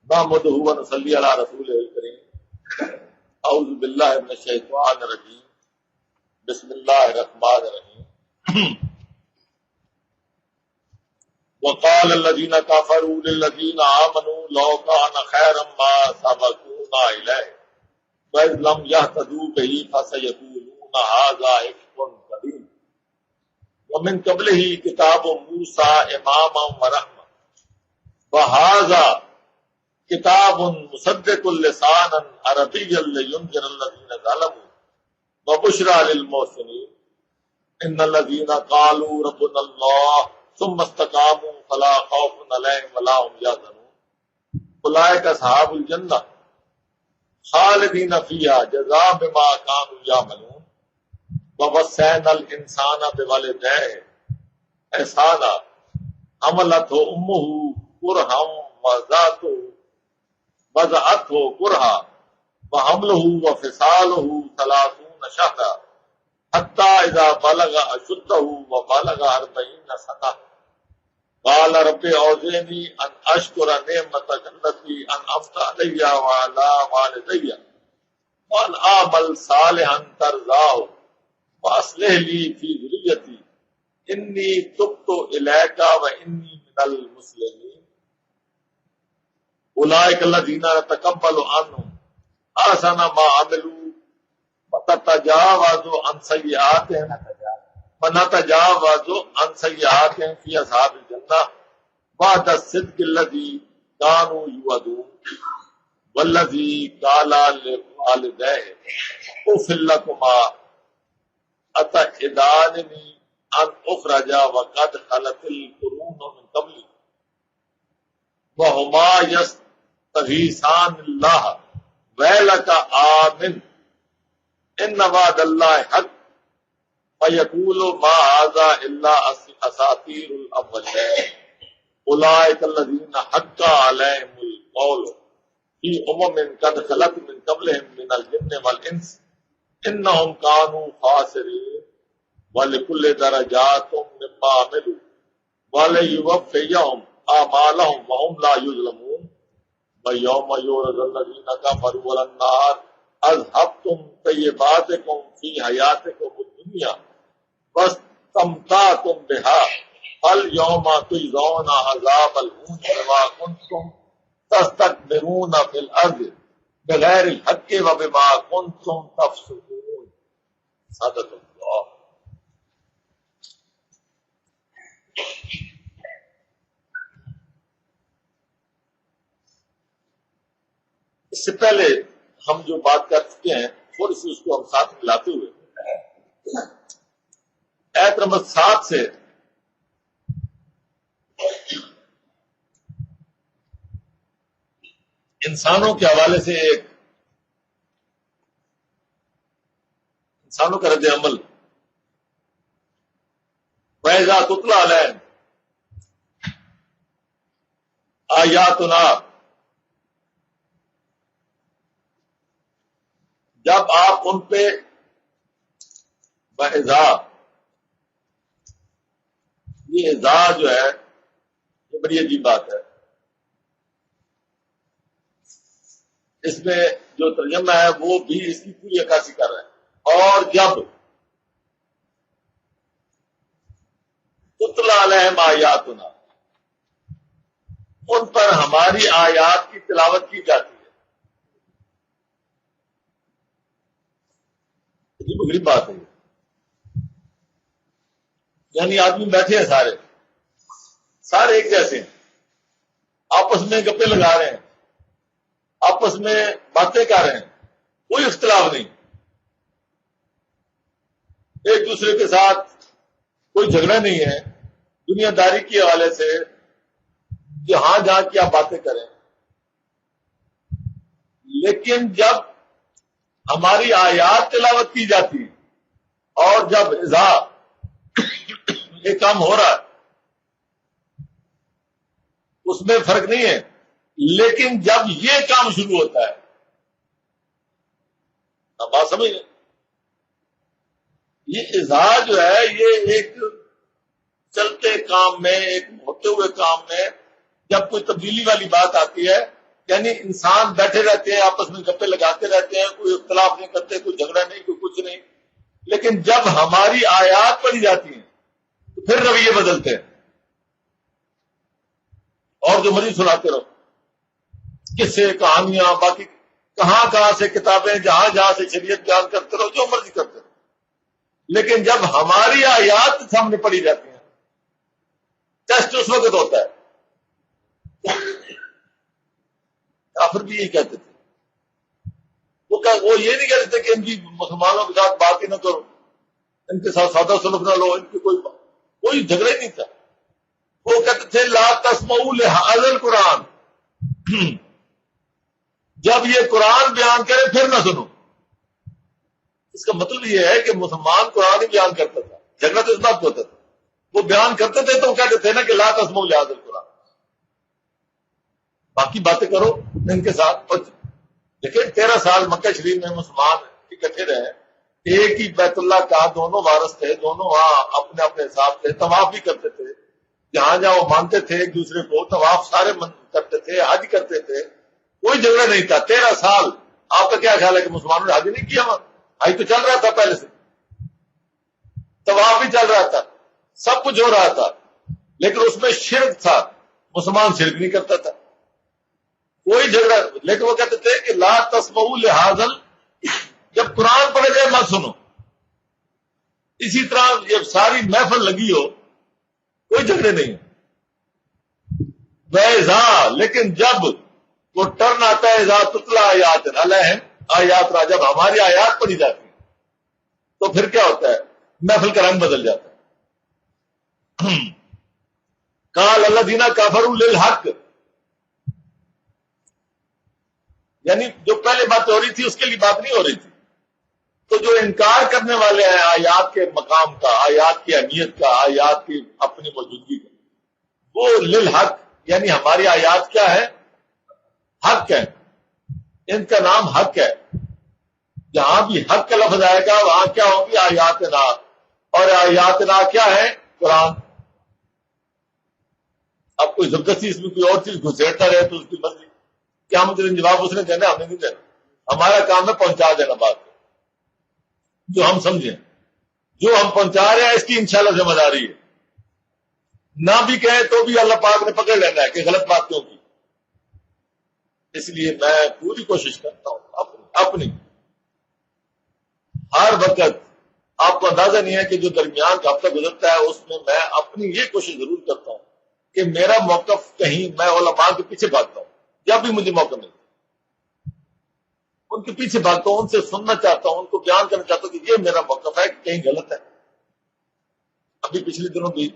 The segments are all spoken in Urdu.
نحمدہ و نصلی علی رسولہ الکریم اعوذ باللہ من الشیطان الرجیم بسم اللہ الرحمن الرحیم وقال الذین کفروا للذین آمنوا لو کان خیرا ما سبقونا الیہ وَإِذْ لَمْ يَهْتَدُوا بِهِ فَسَيَقُولُونَ هَذَا إِفْكٌ قَدِيمٌ وَمِنْ قَبْلِهِ كِتَابُ مُوسَىٰ إِمَامًا وَرَحْمَةً وَهَٰذَا كِتَابٌ مُصَدِّقٌ لِسَانًا عَرَبِيًّا لِيُنذِرَ الَّذِينَ ظَلَمُوا وَبُشْرَىٰ لِلْمُحْسِنِينَ إِنَّ الَّذِينَ قَالُوا رَبُّنَا اللَّهُ ثُمَّ اسْتَقَامُوا فَلَا خَوْفٌ عَلَيْهِمْ وَلَا هُمْ يَحْزَنُونَ أُولَٰئِكَ أَصْحَابُ الْجَنَّةِ خالدین فیہا جزاء بما کانوا یعملون ووصینا الانسان بوالدیہ احسانا حملتہ امہ کرہا وضعتہ کرہا وحملہ وفصالہ 30 شہرا حتی اذا بلغ اشدہ وبلغ 40 سنہ قال رب اوزعنی ان اشکر نعمتک التی انعمت علی وعلی والدی وان اعمل صالحا ترضاہ واصلح لی فی ذریتی انی تبت الیک وانی من المسلمین اولئک الذین نتقبل عنہم احسن ما عملوا وتتجاوز عن سیئاتہم ونتجاوز عن سیئاتہم فی اصحاب الجنہ بعد الصدق الذی كانوا یوعدون والذی قال لوالدیہ اف لکما اتعداننی ان اخرج وقد خلت القرون من قبلی وہما یستغیثان اللہ ویلک آمن ان وعد اللہ حق فَيَقُولُ مَا هَذَا إِلَّا أَسَاطِيرُ الْأَوَّلِينَ أُولَٰئِكَ الَّذِينَ حَقَّ عَلَيْهِمُ الْقَوْلُ فِي أُمَمٍ قَدْ خَلَتْ مِن قَبْلِهِم مِّنَ الْجِنِّ وَالْإِنسِ إِنَّهُمْ كَانُوا خَاسِرِينَ وَلِكُلِّ دَرَجَاتٌ مِّمَّا عَمِلُوا وَلِيُوَفِّيَهُمْ أَعْمَالَهُمْ وَهُمْ لَا يُظْلَمُونَ وَيَوْمَ يُعْرَضُ الَّذِينَ كَفَرُوا عَلَى النَّارِ أَذْهَبْتُمْ طَيِّبَاتِكُمْ فِي حَيَاتِكُمُ الدُّنْيَا واستمتعتم بها فاليوم تجزون عذاب الهون بما كنتم تستكبرون في الارض بغير الحق وبما كنتم تفسقون صدق اللہ. اس سے پہلے ہم جو بات کر چکے ہیں تھوڑی سی اس کو ہم ساتھ ملاتے ہوئے ایت نمبر 7 سے انسانوں کے حوالے سے ایک انسانوں کا رد عمل وَإِذَا تُتْلَىٰ عَلَيْهِمْ آیاتنا جب آپ ان پہ وَإِذَا یہ اذا جو ہے یہ بڑی عجیب بات ہے. اس میں جو ترجمہ ہے وہ بھی اس کی پوری عکاسی کر رہا ہے. اور جب تتلی علیہم آیاتنا ان پر ہماری آیات کی تلاوت کی جاتی ہے. عجیب غریب بات ہے. یعنی آدمی بیٹھے ہیں سارے ایک جیسے ہیں, آپس میں گپے لگا رہے ہیں, آپس میں باتیں کر رہے ہیں, کوئی اختلاف نہیں, ایک دوسرے کے ساتھ کوئی جھگڑا نہیں ہے دنیا داری کے حوالے سے جہاں جہاں کی آپ باتیں کریں. لیکن جب ہماری آیات تلاوت کی جاتی ہے اور جب اذا یہ کام ہو رہا ہے اس میں فرق نہیں ہے. لیکن جب یہ کام شروع ہوتا ہے اب بات سمجھ لیں, یہ اذا جو ہے یہ ایک چلتے کام میں, ایک ہوتے ہوئے کام میں جب کوئی تبدیلی والی بات آتی ہے یعنی انسان بیٹھے رہتے ہیں آپس میں گپے لگاتے رہتے ہیں, کوئی اختلاف نہیں کرتے, کوئی جھگڑا نہیں, کوئی کچھ نہیں. لیکن جب ہماری آیات پڑھی جاتی ہیں تو پھر رویے بدلتے ہیں اور جو مرضی سناتے رہو, قصے کہانیاں, باقی کہاں کہاں سے کتابیں, جہاں جہاں سے شریعت بیان کرتے رہو, جو مرضی کرتے رہو. لیکن جب ہماری آیات سامنے پڑھی جاتی ہیں ٹیسٹ اس وقت ہوتا ہے. کافر بھی یہی کہتے تھے, وہ یہ نہیں کہتے تھے کہ ان کی مسلمانوں کے ساتھ بات ہی نہ کرو, ان کے ساتھ سادہ سلوک نہ لو, ان کی کوئی جھگڑا ہی نہیں تھا. وہ کہتے تھے لا تسمعوا لهذا القرآن, جب یہ قرآن بیان کرے پھر نہ سنو. اس کا مطلب یہ ہے کہ مسلمان قرآن ہی بیان کرتا تھا, جھگڑا تو اس بات کو ہوتا تھا. وہ بیان کرتے تھے تو وہ کہتے تھے نا کہ لا تسمعوا لهذا القرآن, باقی باتیں کرو ان کے ساتھ. لیکن 13 سال مکہ شریف میں مسلمان اکٹھے رہے, ایک ہی بیت اللہ کا دونوں وارث تھے, دونوں وہاں اپنے اپنے حساب سے طواف بھی کرتے تھے, جہاں جہاں وہ مانتے تھے ایک دوسرے کو, طواف سارے کرتے تھے, حج کرتے تھے, کوئی جھگڑا نہیں تھا. 13 سال آپ کا کیا خیال ہے کہ مسلمانوں نے حج نہیں کیا؟ حج تو چل رہا تھا پہلے سے, طواف بھی چل رہا تھا, سب کچھ ہو رہا تھا, لیکن اس میں شرک تھا. مسلمان شرک نہیں کرتا تھا, کوئی جھگڑا. لیکن وہ کہتے تھے کہ لا تسمعوا لهذا, جب قرآن پڑھے جائے مت سنو. اسی طرح جب ساری محفل لگی ہو کوئی جھگڑے نہیں. وَإِذَا, لیکن جب وہ ٹرن آتا ہے اذا تتلی آیاتنا علیہم آیاتنا, جب ہماری آیات پڑھی جاتی ہیں تو پھر کیا ہوتا ہے؟ محفل کا رنگ بدل جاتا ہے. قال الذین کفروا للحق, یعنی جو پہلے بات ہو رہی تھی اس کے لیے بات نہیں ہو رہی تھی. تو جو انکار کرنے والے ہیں آیات کے مقام کا, آیات کی اہمیت کا, آیات کی اپنی موجودگی کا, وہ للحق, یعنی ہماری آیات کیا ہے؟ حق ہے. ان کا نام حق ہے. جہاں بھی حق کا لفظ آئے گا وہاں کیا ہوگی؟ آیاتنا. اور آیاتنا کیا ہے؟ قرآن. اب کوئی زبردستی اس میں کوئی اور چیز گھسیٹتا رہے تو اس کی مرضی. کیا ہم جواب اس نے دینا, ہم نے نہیں دینا. ہمارا کام ہے پہنچا دینا بات کو, جو ہم سمجھیں. جو ہم پہنچا رہے ہیں اس کی انشاءاللہ ذمہ داری ہے. نہ بھی کہیں تو بھی اللہ پاک نے پکڑ لینا ہے کہ غلط بات کیوں کی. اس لیے میں پوری کوشش کرتا ہوں اپنی ہر وقت. آپ کو اندازہ نہیں ہے کہ جو درمیان کا ہفتہ گزرتا ہے اس میں میں اپنی یہ کوشش ضرور کرتا ہوں کہ میرا موقف کہیں, میں علماء کے پیچھے بھاگتا ہوں جب بھی مجھے موقع ملتا, ان کے پیچھے بھاگتا ہوں, ان سے سننا چاہتا ہوں, ان کو بیان کرنا چاہتا ہوں کہ یہ میرا موقف ہے کہ کہیں غلط ہے. ابھی پچھلے دنوں بھی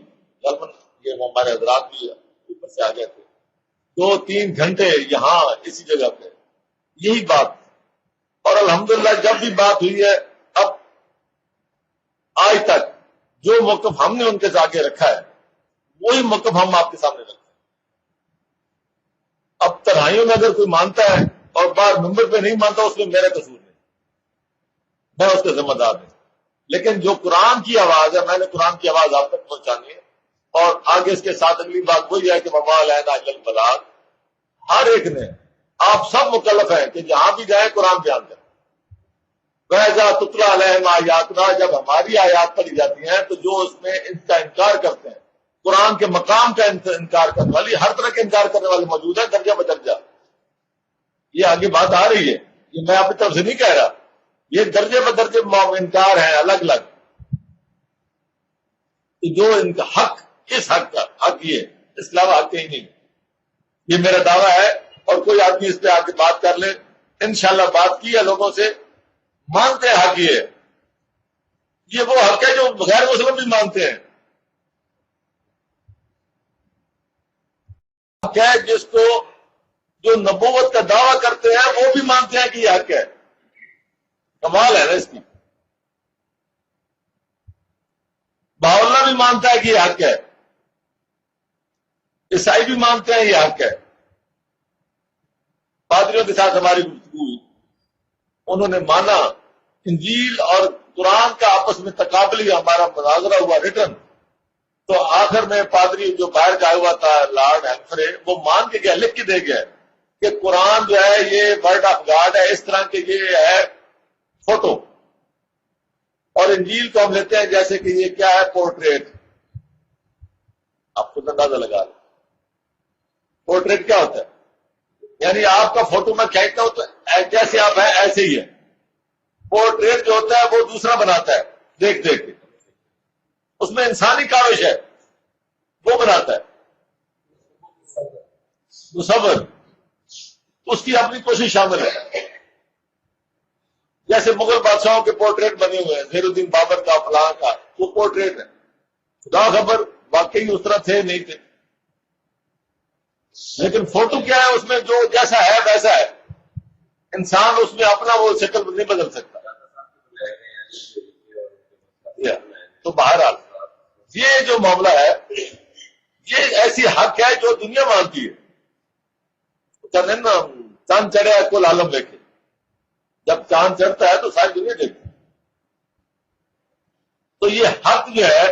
یہ ہمارے حضرات بھی اوپر سے آ گئے تھے, 2-3 گھنٹے یہاں اسی جگہ پہ یہی بات. اور الحمدللہ جب بھی بات ہوئی ہے اب آج تک جو موقف ہم نے ان کے آگے رکھا ہے وہی موقف ہم آپ کے سامنے رکھتے ہیں. اب تنہائیوں میں اگر کوئی مانتا ہے اور بار ممبر پہ نہیں مانتا اس میں میرا قصور نہیں, میں اس کا ذمہ دار نہیں. لیکن جو قرآن کی آواز ہے, میں نے قرآن کی آواز آپ تک پہنچانی ہے. اور آگے اس کے ساتھ اگلی بات وہی ہے کہ وما علینا الا البلاغ. ہر ایک نے, آپ سب مکلف ہیں کہ جہاں بھی جائیں قرآن بیان کریں. وَإِذَا تُتْلَىٰ عَلَيْهِمْ آیاتنا, جب ہماری آیات پڑھی جاتی ہیں تو جو اس میں ان کا انکار کرتے ہیں, قرآن کے مقام کا انکار کرنے والی, ہر طرح کے انکار کرنے والے موجود ہیں درجہ بدرجہ. یہ آگے بات آ رہی ہے, یہ میں اپنی طرف سے نہیں کہہ رہا, یہ درجے بدرجے انکار ہیں الگ الگ. جو ان کا حق, اس حق کا حق یہ, اس کے علاوہ حق کہیں نہیں. یہ میرا دعویٰ ہے, اور کوئی آدمی اس پہ آ کے بات کر لے, انشاءاللہ بات کی ہے لوگوں سے, مانتے ہیں حق یہ وہ حق ہے جو غیر مسلم بھی مانتے ہیں. حق ہے جس کو جو نبوت کا دعویٰ کرتے ہیں وہ بھی مانتے ہیں کہ یہ حق ہے. کمال ہے نا اس کی. باولہ بھی مانتا ہے کہ یہ حق ہے, عیسائی بھی مانتے ہیں یہ حق ہے. پادریوں کے ساتھ ہماری گفتگو ہوئی, انہوں نے مانا. انجیل اور قرآن کا آپس میں تقابلی ہمارا مناظرہ ہوا ریٹن, تو آخر میں پادری جو باہر کا ہوا تھا لارڈ ہیمفرے, وہ مان کے گیا, لکھ کے دے گیا کہ قرآن جو ہے یہ ورڈ آف گاڈ ہے، اس طرح کہ یہ ہے فوٹو، اور انجیل کو ہم لیتے ہیں جیسے کہ یہ کیا ہے، پورٹریٹ. آپ خود اندازہ لگا لیں پورٹریٹ کیا ہوتا ہے، یعنی آپ کا فوٹو میں کھینچتا ہوں تو جیسے آپ ہیں ایسے ہی ہے. پورٹریٹ جو ہوتا ہے وہ دوسرا بناتا ہے دیکھ دیکھ کے، اس میں انسانی کاوش ہے، وہ بناتا ہے مصور، اس کی اپنی کوشش شامل ہے. جیسے مغل بادشاہوں کے پورٹریٹ بنے ہوئے ہیں، زیر الدین بابر کا، فلاں کا، وہ پورٹریٹ ہے. خدا خبر واقعی اس طرح تھے نہیں تھے، لیکن فوٹو کیا ہے، اس میں جو جیسا ہے ویسا ہے. انسان اس میں اپنا وہ شکل نہیں بدل سکتا. تو بہرحال یہ جو معاملہ ہے یہ ایسی حق ہے جو دنیا مانتی ہے. چاند چڑھے کل عالم دیکھے، جب چاند چڑھتا ہے تو ساری دنیا دیکھتی. تو یہ حق جو ہے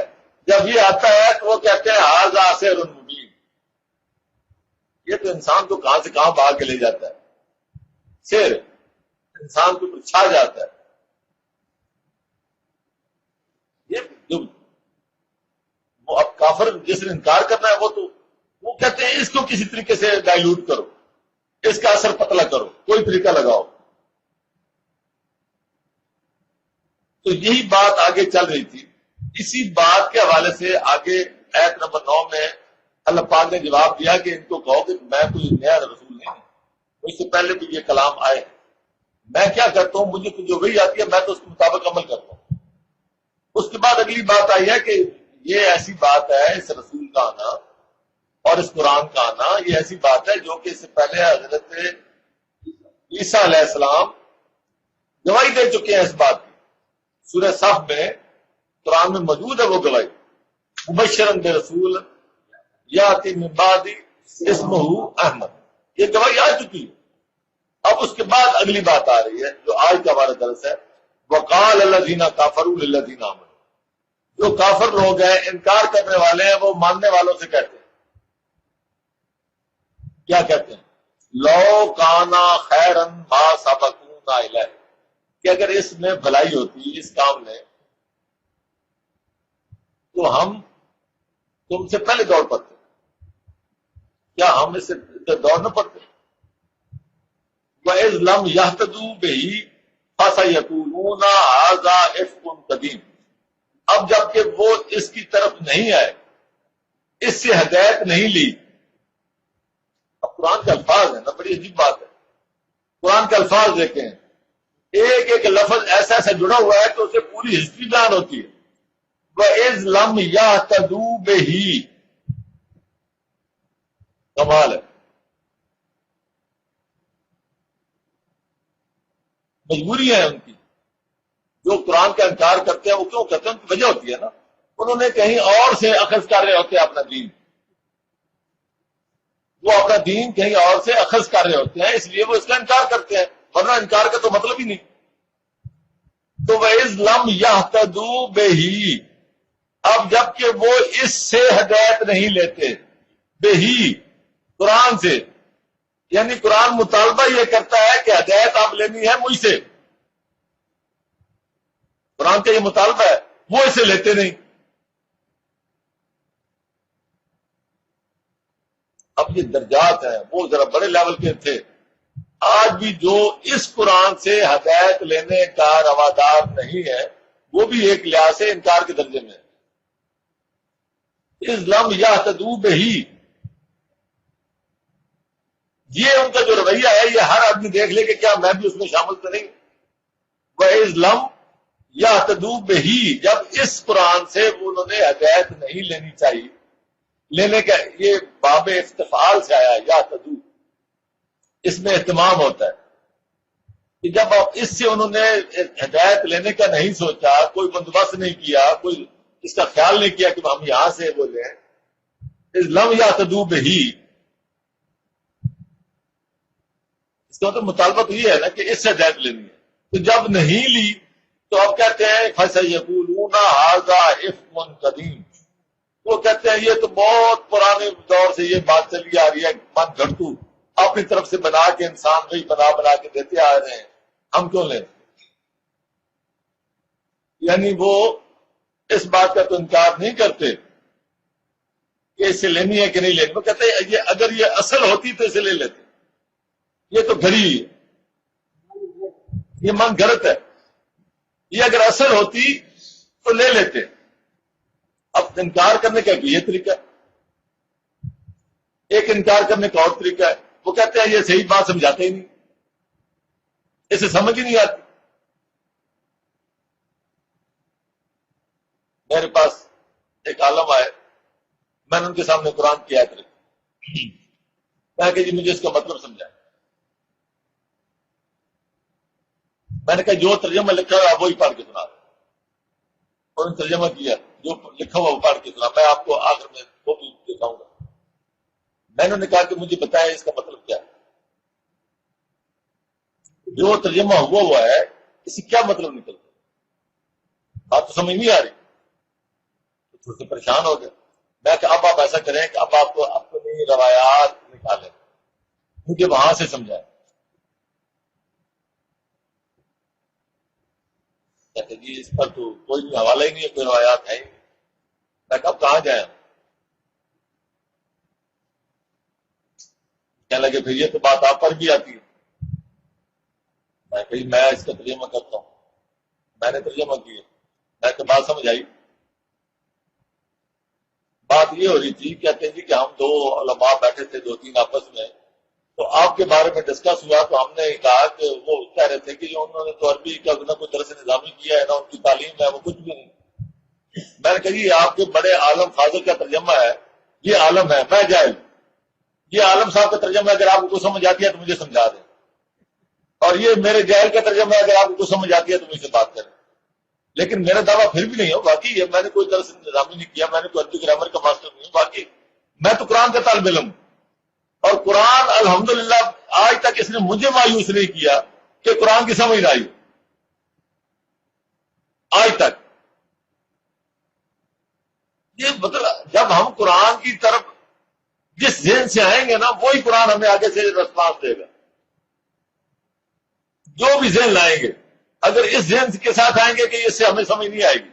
جب یہ آتا ہے تو وہ کہتے ہیں ھذا سحر مبین. یہ تو انسان کو کہاں سے کہاں بھاگ کے لے جاتا ہے، سحر انسان کو چھا جاتا ہے. یہ جو وہ اب کافر جس نے انکار کرنا ہے وہ کہتے ہیں اس کو کسی طریقے سے ڈائلوٹ کرو، اس کا اثر پتلا کرو، کوئی طریقہ لگاؤ. تو یہی بات آگے چل رہی تھی. اسی بات کے حوالے سے آگے آیت نمبر 9 میں اللہ پاک نے جواب دیا کہ ان کو کہو کہ میں کوئی نیا رسول نہیں ہوں، مجھ سے پہلے بھی یہ کلام آئے. میں کیا کرتا ہوں، مجھے جو وہی آتی ہے میں تو اس کے مطابق عمل کرتا ہوں. اس کے بعد اگلی بات آئی ہے کہ یہ ایسی بات ہے، اس رسول کا آنا اور اس قرآن کا آنا یہ ایسی بات ہے جو کہ اس سے پہلے حضرت عیسیٰ علیہ السلام گواہی دے چکے ہیں اس بات کی. سورہ صف میں قرآن میں موجود ہے وہ گواہی، مبشرا برسول یاتی من بعد اسمہ احمد. یہ گواہی آ چکی ہے. اب اس کے بعد اگلی بات آ رہی ہے جو آج کا ہمارا درس ہے، وقال الذین کفروا للذین آمنوا. جو کافر لوگ ہیں، انکار کرنے والے ہیں، وہ ماننے والوں سے کہتے ہیں، کیا کہتے ہیں، لو کانا خیرا ما سبقونا الیہ، کہ اگر اس میں بھلائی ہوتی اس کام میں تو ہم تم سے پہلے دوڑ پڑتے. کیا ہم اس سے دوڑ نہ پڑتے؟ وَإِذْ لَمْ يَهْتَدُوا بِهِ فَسَيَقُولُونَ هَذَا إِفْكٌ قَدِيمٌ. اب جب کہ وہ اس کی طرف نہیں آئے، اس سے ہدایت نہیں لی. اب قرآن کے الفاظ ہیں نا، بڑی عجیب بات ہے. قرآن کے الفاظ دیکھیں، ایک ایک لفظ ایسا ایسا جڑا ہوا ہے تو اسے پوری ہسٹری بیان ہوتی ہے. وَإِذْ لَمْ يَهْتَدُوا بِهِ، کمال ہے. مجبوری ہے ان کی، جو قرآن کا انکار کرتے ہیں وہ کیوں کرتے ہیں، ان کی وجہ ہوتی ہے نا. انہوں نے کہیں اور سے اخذ کر رہے ہوتے ہیں اپنا دین، وہ اپنا دین کہیں اور سے اخذ کر رہے ہوتے ہیں، اس لیے وہ اس کا انکار کرتے ہیں، ورنہ انکار کا تو مطلب ہی نہیں. تو وَإِذْ لَمْ يَهْتَدُوا بِهِ، اب جب کہ وہ اس سے ہدایت نہیں لیتے، بہی قرآن سے، یعنی قرآن مطالبہ یہ کرتا ہے کہ ہدایت آپ لینی ہے مجھ سے، قرآن کا یہ مطالبہ ہے، وہ اسے لیتے نہیں. اب یہ درجات ہیں، وہ ذرا بڑے لیول کے تھے. آج بھی جو اس قرآن سے ہدایت لینے کا روادار نہیں ہے وہ بھی ایک لحاظ سے انکار کے درجے میں ہے. اِذْ لَمْ يَهْتَدُوا بِهِ، یہ ان کا جو رویہ ہے یہ ہر آدمی دیکھ لے کہ کیا میں بھی اس میں شامل تو نہیں. وَإِذْ لَمْ يَهْتَدُوا بِهِ، جب اس قرآن سے انہوں نے ہدایت نہیں لینی چاہیے، لینے کا یہ باب استفعال سے آیا یَهْتَدُوا، اس میں اہتمام ہوتا ہے کہ جب اس سے انہوں نے ہدایت لینے کا نہیں سوچا، کوئی بندوبست نہیں کیا، کوئی اس کا خیال نہیں کیا کہ ہم یہاں سے وہ لیں. اِذْ لَمْ يَهْتَدُوا بِهِ، اس کا مطلب مطالبہ تو یہ ہے نا کہ اس سے ہدایت لینی ہے. تو جب نہیں لی تو اب کہتے ہیں فَسَيَقُولُونَ هَذَا إِفْكٌ قَدِيمٌ، وہ کہتے ہیں یہ تو بہت پرانے دور سے یہ بات چلی آ رہی ہے، من گھڑتو، اپنی طرف سے بنا کے انسان وہی بنا کے دیتے آ رہے ہیں، ہم کیوں لیں؟ یعنی وہ اس بات کا تو انکار نہیں کرتے کہ اسے لینی ہے کہ نہیں لینی، وہ کہتے ہیں یہ اگر یہ اصل ہوتی تو اسے لے لیتے، یہ تو گھڑی ہے، یہ من گھڑت ہے، یہ اگر اصل ہوتی تو لے لیتے۔ اب انکار کرنے کا بھی یہ طریقہ ہے، ایک انکار کرنے کا اور طریقہ ہے، وہ کہتے ہیں یہ صحیح بات سمجھاتے ہی نہیں، اسے سمجھ ہی نہیں آتی۔ میرے پاس ایک عالم آئے، میں نے ان کے سامنے قرآن کی آیت رکھی، میں کہ جی مجھے اس کا مطلب سمجھائیں۔ میں نے کہا جو ترجمہ لکھا ہوا وہی پڑھ کے سنا، اور نے ترجمہ کیا، جو لکھا ہوا وہ پڑھ کے سنا، میں آپ کو آخر میں وہ بھی دکھاؤں گا۔ میں نے کہا کہ مجھے بتایا اس کا مطلب کیا ہے، جو ترجمہ ہوا ہے اس سے کیا مطلب نکلتا، بات تو سمجھ نہیں آ رہی، تو تھوڑے سے پریشان ہو گئے۔ میں کہ اب آپ ایسا کریں کہ اب آپ کو اپنی روایات نکالیں، مجھے وہاں سے سمجھائیں۔ کہتے جی اس پر تو کوئی بھی حوالہ ہی نہیں ہے، کوئی روایات ہے ہی نہیں۔ میں کہ اب کہاں جائیں؟ کہنے لگے پھر یہ تو بات آپ پر بھی آتی ہے۔ میں کہ میں اس کا ترجمہ کرتا ہوں، میں نے ترجمہ کیا، میں کہ بات سمجھ آئی؟ بات یہ ہو رہی تھی، کہتے ہیں جی کہ ہم دو علماء بیٹھے تھے، دو تین آپس میں، تو آپ کے بارے میں ڈسکس ہوا، تو ہم نے کہا کہ وہ کہہ رہے تھے کہ انہوں نے تو عربی کا نہ کوئی درس نظامی کیا ہے، نہ ان کی تعلیم ہے، وہ کچھ بھی نہیں۔ میں نے کہا یہ آپ کے بڑے عالم فاضل کا ترجمہ ہے، یہ عالم ہے، میں جاہل، یہ عالم صاحب کا ترجمہ ہے، اگر آپ کو سمجھ آتی ہے تو مجھے سمجھا دیں، اور یہ میرے جاہل کا ترجمہ ہے، اگر آپ کو سمجھ آتی ہے تو مجھ سے بات کریں۔ لیکن میرا دعویٰ پھر بھی نہیں ہو، باقی میں نے کوئی درس نظامی نہیں کیا، میں نے کوئی عربی گرامر کا ماسٹر نہیں ہوں، باقی میں تو قرآن کا طالب علم ہوں، اور قرآن الحمدللہ آج تک اس نے مجھے مایوس نہیں کیا کہ قرآن کی سمجھ نہ آئی، آج تک۔ یہ مطلب جب ہم قرآن کی طرف جس ذہن سے آئیں گے نا، وہی قرآن ہمیں آگے سے رسپانس دے گا۔ جو بھی ذہن لائیں گے، اگر اس ذہن کے ساتھ آئیں گے کہ اس سے ہمیں سمجھ نہیں آئے گی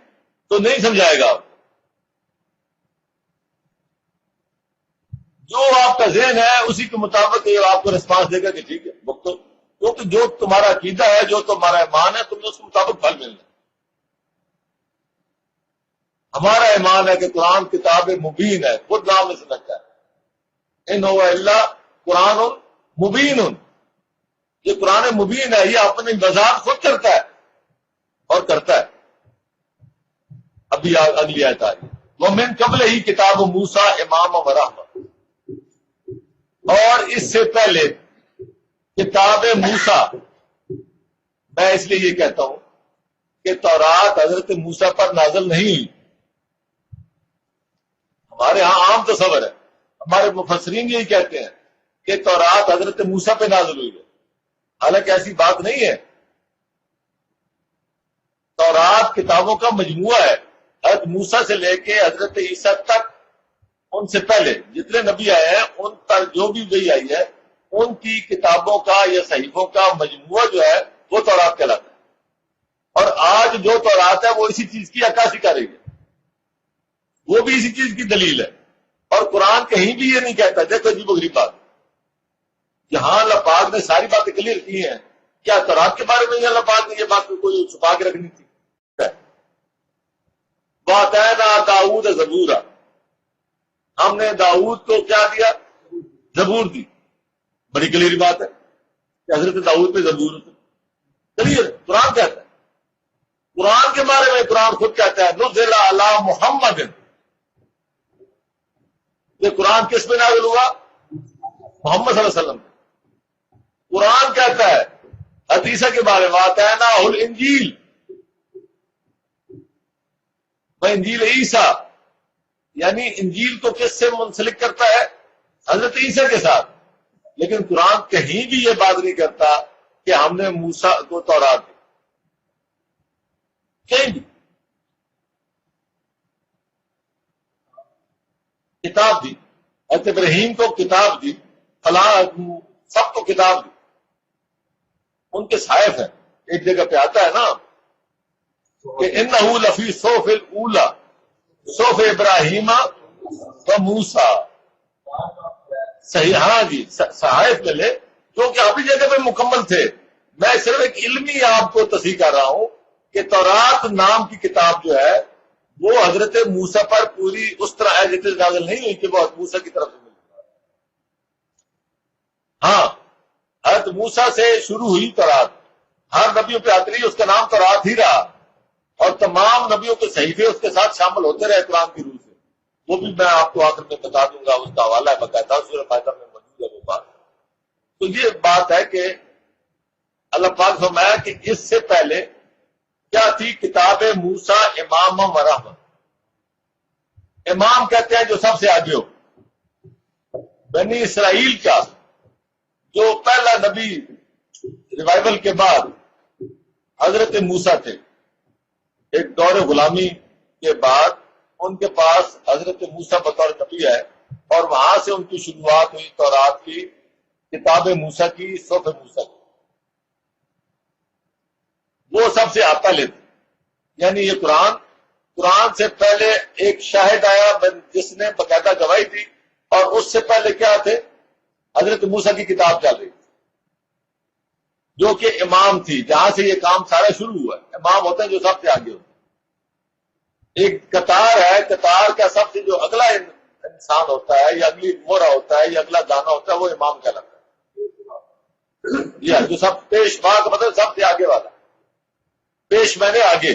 تو نہیں سمجھائے گا آپ۔ جو آپ کا ذہن ہے اسی کے مطابق یہ آپ کو رسپانس دے گا کہ ٹھیک ہے بکتو، کیونکہ جو تمہارا عقیدہ ہے، جو تمہارا ایمان ہے، تمہیں اس کے مطابق پھل ملنا ہے۔ ہمارا ایمان ہے کہ قرآن کتاب مبین ہے، خود نام میں سے لگتا ہے ان هو الا قرآن مبین، یہ قرآن مبین ہے، یہ اپنی وضاحت خود کرتا ہے اور کرتا ہے۔ ابھی اگلی آیت آ رہی ہے، وَمِن قبل ہی کتاب موسیٰ امام و رحمت، اور اس سے پہلے کتاب موسیٰ، میں اس لیے یہ کہتا ہوں کہ تورات حضرت موسیٰ پر نازل نہیں ہوئی، ہمارے ہاں عام تصور ہے، ہمارے مفسرین یہی کہتے ہیں کہ تورات حضرت موسیٰ پہ نازل ہوئی ہے، حالانکہ ایسی بات نہیں ہے۔ تورات کتابوں کا مجموعہ ہے، حضرت موسیٰ سے لے کے حضرت عیسیٰ تک، ان سے پہلے جتنے نبی آئے ہیں ان تک جو بھی وحی آئی ہے، ان کی کتابوں کا یا صحیفوں کا مجموعہ جو ہے وہ تورات کہلاتا ہے، اور آج جو تورات ہے وہ اسی چیز کی عکاسی کر رہی ہے، وہ بھی اسی چیز کی دلیل ہے۔ اور قرآن کہیں بھی یہ نہیں کہتا، دیکھو عجیب و غریب بات، جہاں اللہ پاک نے ساری باتیں کلیئر کی ہیں، کیا تورات کے بارے میں اللہ پاک نے یہ بات کوئی چھپا کے رکھنی تھی؟ وَآتَيْنَا دَاوُودَ زَبُورًا، ہم نے داؤد کو کیا دیا؟ زبور دی۔ بڑی کلیئر بات ہے کہ حضرت داؤد پہ زبور کلیئر قرآن کہتا ہے۔ قرآن کے بارے میں قرآن خود کہتا ہے نزل علی محمد، یہ قرآن کس پہ نازل ہوا؟ محمد صلی اللہ علیہ وسلم۔ قرآن کہتا ہے حدیثہ کے بارے میں وَآتَيْنَاهُ الْإِنْجِيلَ، انجیل عیسیٰ، یعنی انجیل کو کس سے منسلک کرتا ہے؟ حضرت عیسیٰ کے ساتھ۔ لیکن قرآن کہیں بھی یہ بات نہیں کرتا کہ ہم نے موسیٰ کو تورات دی، کہیں بھی کتاب دی، حضرت ابراہیم کو کتاب دی، فلاں سب تو کتاب دی، ان کے صحائف ہیں. ایک جگہ پہ آتا ہے نا کہ انہ لفی صحف الاولی صحف ابراہیم و موسیٰ. صحیح، ہاں جی، صحائف میں لے جو کہ اپنی جگہ پہ مکمل تھے. میں صرف ایک علمی آپ کو تصحیح کر رہا ہوں کہ تورات نام کی کتاب جو ہے وہ حضرت موسیٰ پر پوری اس طرح ایز نازل نہیں ہوئی کہ وہ حضرت موسیٰ کی طرف سے ملی. ہاں، حضرت موسیٰ سے شروع ہوئی تورات، ہر نبیوں پہ آتی رہی، اس کا نام تورات ہی رہا، اور تمام نبیوں کے صحیفے اس کے ساتھ شامل ہوتے رہے قرآن کی روح سے. وہ بھی میں آپ کو آخر میں بتا دوں گا، اس کا حوالہ ہے باقاعدہ سورہ مائدہ میں موجود ہے وہ بات. تو یہ بات ہے کہ اللہ پاک فرمایا کہ اس سے پہلے کیا تھی؟ کتاب موسیٰ امام و رحمت. امام کہتے ہیں جو سب سے آگے ہو. بنی اسرائیل کا جو پہلا نبی ریوائول کے بعد حضرت موسیٰ تھے، ایک دور غلامی کے بعد ان کے پاس حضرت موسیٰ بطور نبی ہے، اور وہاں سے ان کی شروعات ہوئی تورات کی، کتاب موسیٰ کی، صحف موسیٰ کی. وہ سب سے پہلے تھے. یعنی یہ قرآن سے پہلے ایک شاہد آیا جس نے باقاعدہ گواہی دی، اور اس سے پہلے کیا تھے؟ حضرت موسیٰ کی کتاب چل رہی تھی جو کہ امام تھی، جہاں سے یہ کام سارا شروع ہوا ہے. امام ہوتے ہیں جو سب سے آگے ہوتے ہیں. ایک قطار ہے، قطار کا سب سے جو اگلا انسان ہوتا ہے یا اگلی مورا ہوتا ہے یا اگلا دانا ہوتا ہے وہ امام کہلاتا ہے. یہ جو سب پیشوا کا مطلب سب سے آگے والا، پیش میں نے آگے.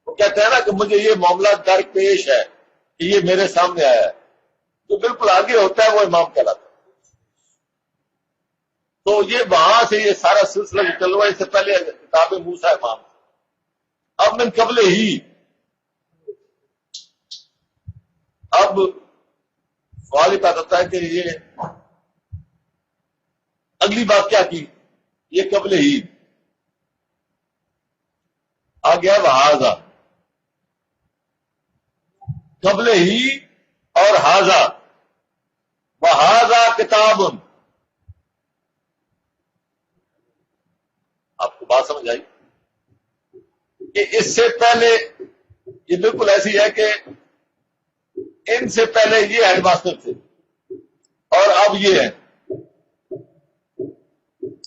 وہ کہتے ہیں نا کہ مجھے یہ معاملہ در پیش ہے کہ یہ میرے سامنے آیا ہے، جو بالکل آگے ہوتا ہے وہ امام کہلاتا ہے. تو یہ وہاں سے یہ سارا سلسلہ جو چل رہا ہے، اس سے پہلے کتاب موسیٰ امام. اب من قبل ہی، اب سوال ہی پیدا ہوتا ہے کہ یہ اگلی بات کیا کی؟ یہ قبل ہی آ گیا وہذا، قبل ہی اور ہاذا، وہذا کتاب. آپ کو بات سمجھ آئی کہ اس سے پہلے یہ بالکل ایسی ہے کہ ان سے پہلے یہ ہیڈ ماسٹر تھے اور اب یہ ہے.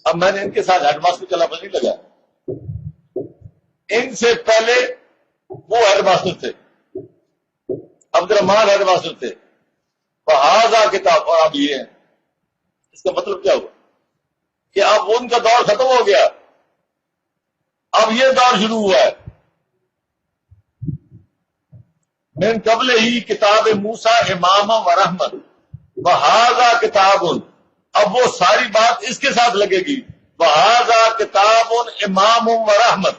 اب میں نے ان کے ساتھ ہیڈ ماسٹر کا لفظ نہیں لگا. ان سے پہلے وہ ہیڈ ماسٹر تھے، عبد الرحمان ہیڈ ماسٹر تھے، وہذا کتاب، اور اب یہ ہے. اس کا مطلب کیا ہوا کہ اب ان کا دور ختم ہو گیا، اب یہ دور شروع ہوا ہے. من قبل ہی کتاب موسیٰ امام و رحمت وہذا کتاب. اب وہ ساری بات اس کے ساتھ لگے گی، وہذا کتاب امام و رحمت.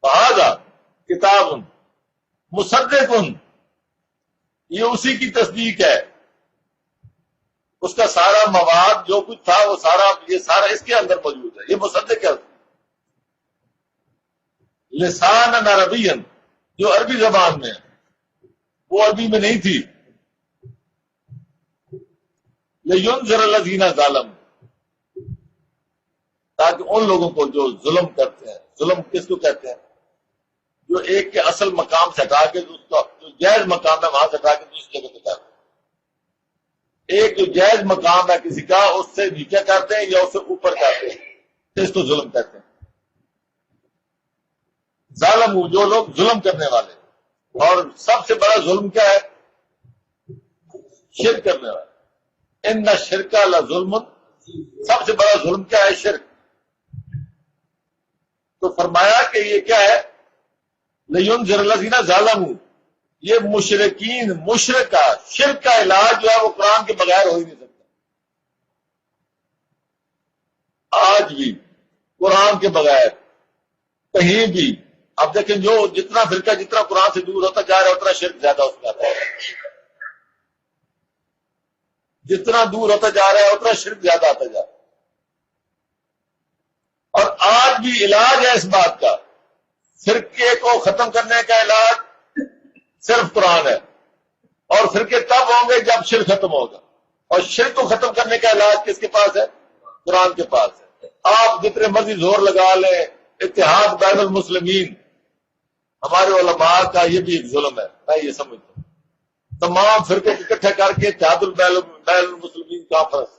وہذا کتاب مصدق، یہ اسی کی تصدیق ہے. اس کا سارا مواد جو کچھ تھا وہ سارا، یہ سارا اس کے اندر موجود ہے. یہ مصدق ہے. لسان عربی، جو عربی زبان میں ہے، وہ عربی میں نہیں تھی. لینذر الذین ظلموا، تاکہ ان لوگوں کو جو ظلم کرتے ہیں. ظلم کس کو کہتے ہیں؟ جو ایک کے اصل مقام سے ہٹا کے جو جائز مقام ہے وہاں سے ہٹا کے دوسری جگہ پہ کرتے ہیں. ایک جو جائز مقام ہے کسی کا، اس سے نیچے کرتے ہیں یا اس سے اوپر کرتے ہیں، اس کو ظلم کہتے ہیں. ظالم جو لوگ ظلم کرنے والے. اور سب سے بڑا ظلم کیا ہے؟ شرک کرنے والے. ان الشرک لظلم، سب سے بڑا ظلم کیا ہے؟ شرک. تو فرمایا کہ یہ کیا ہے؟ لینذر الذین ظلموا، یہ مشرکین، مشرک کا شرک کا علاج جو ہے وہ قرآن کے بغیر ہو ہی نہیں سکتا. آج بھی قرآن کے بغیر کہیں بھی اب دیکھیں، جو جتنا فرقہ جتنا قرآن سے دور ہوتا جا رہا ہے اتنا شرک زیادہ اس میں آتا ہے. جتنا دور ہوتا جا رہا ہے اتنا شرک زیادہ آتا جا رہا ہے. اور آج بھی علاج ہے اس بات کا، فرقے کو ختم کرنے کا علاج صرف قرآن ہے. اور فرقے تب ہوں گے جب شرک ختم ہوگا، اور شرک کو ختم کرنے کا علاج کس کے پاس ہے؟ قرآن کے پاس ہے۔ آپ جتنے مرضی زور لگا لیں، اتحاد بین المسلمین، ہمارے علماء کا یہ بھی ایک ظلم ہے، میں یہ سمجھتا ہوں۔ تمام فرقے کو اکٹھا کر کے اتحاد بین المسلمین کانفرنس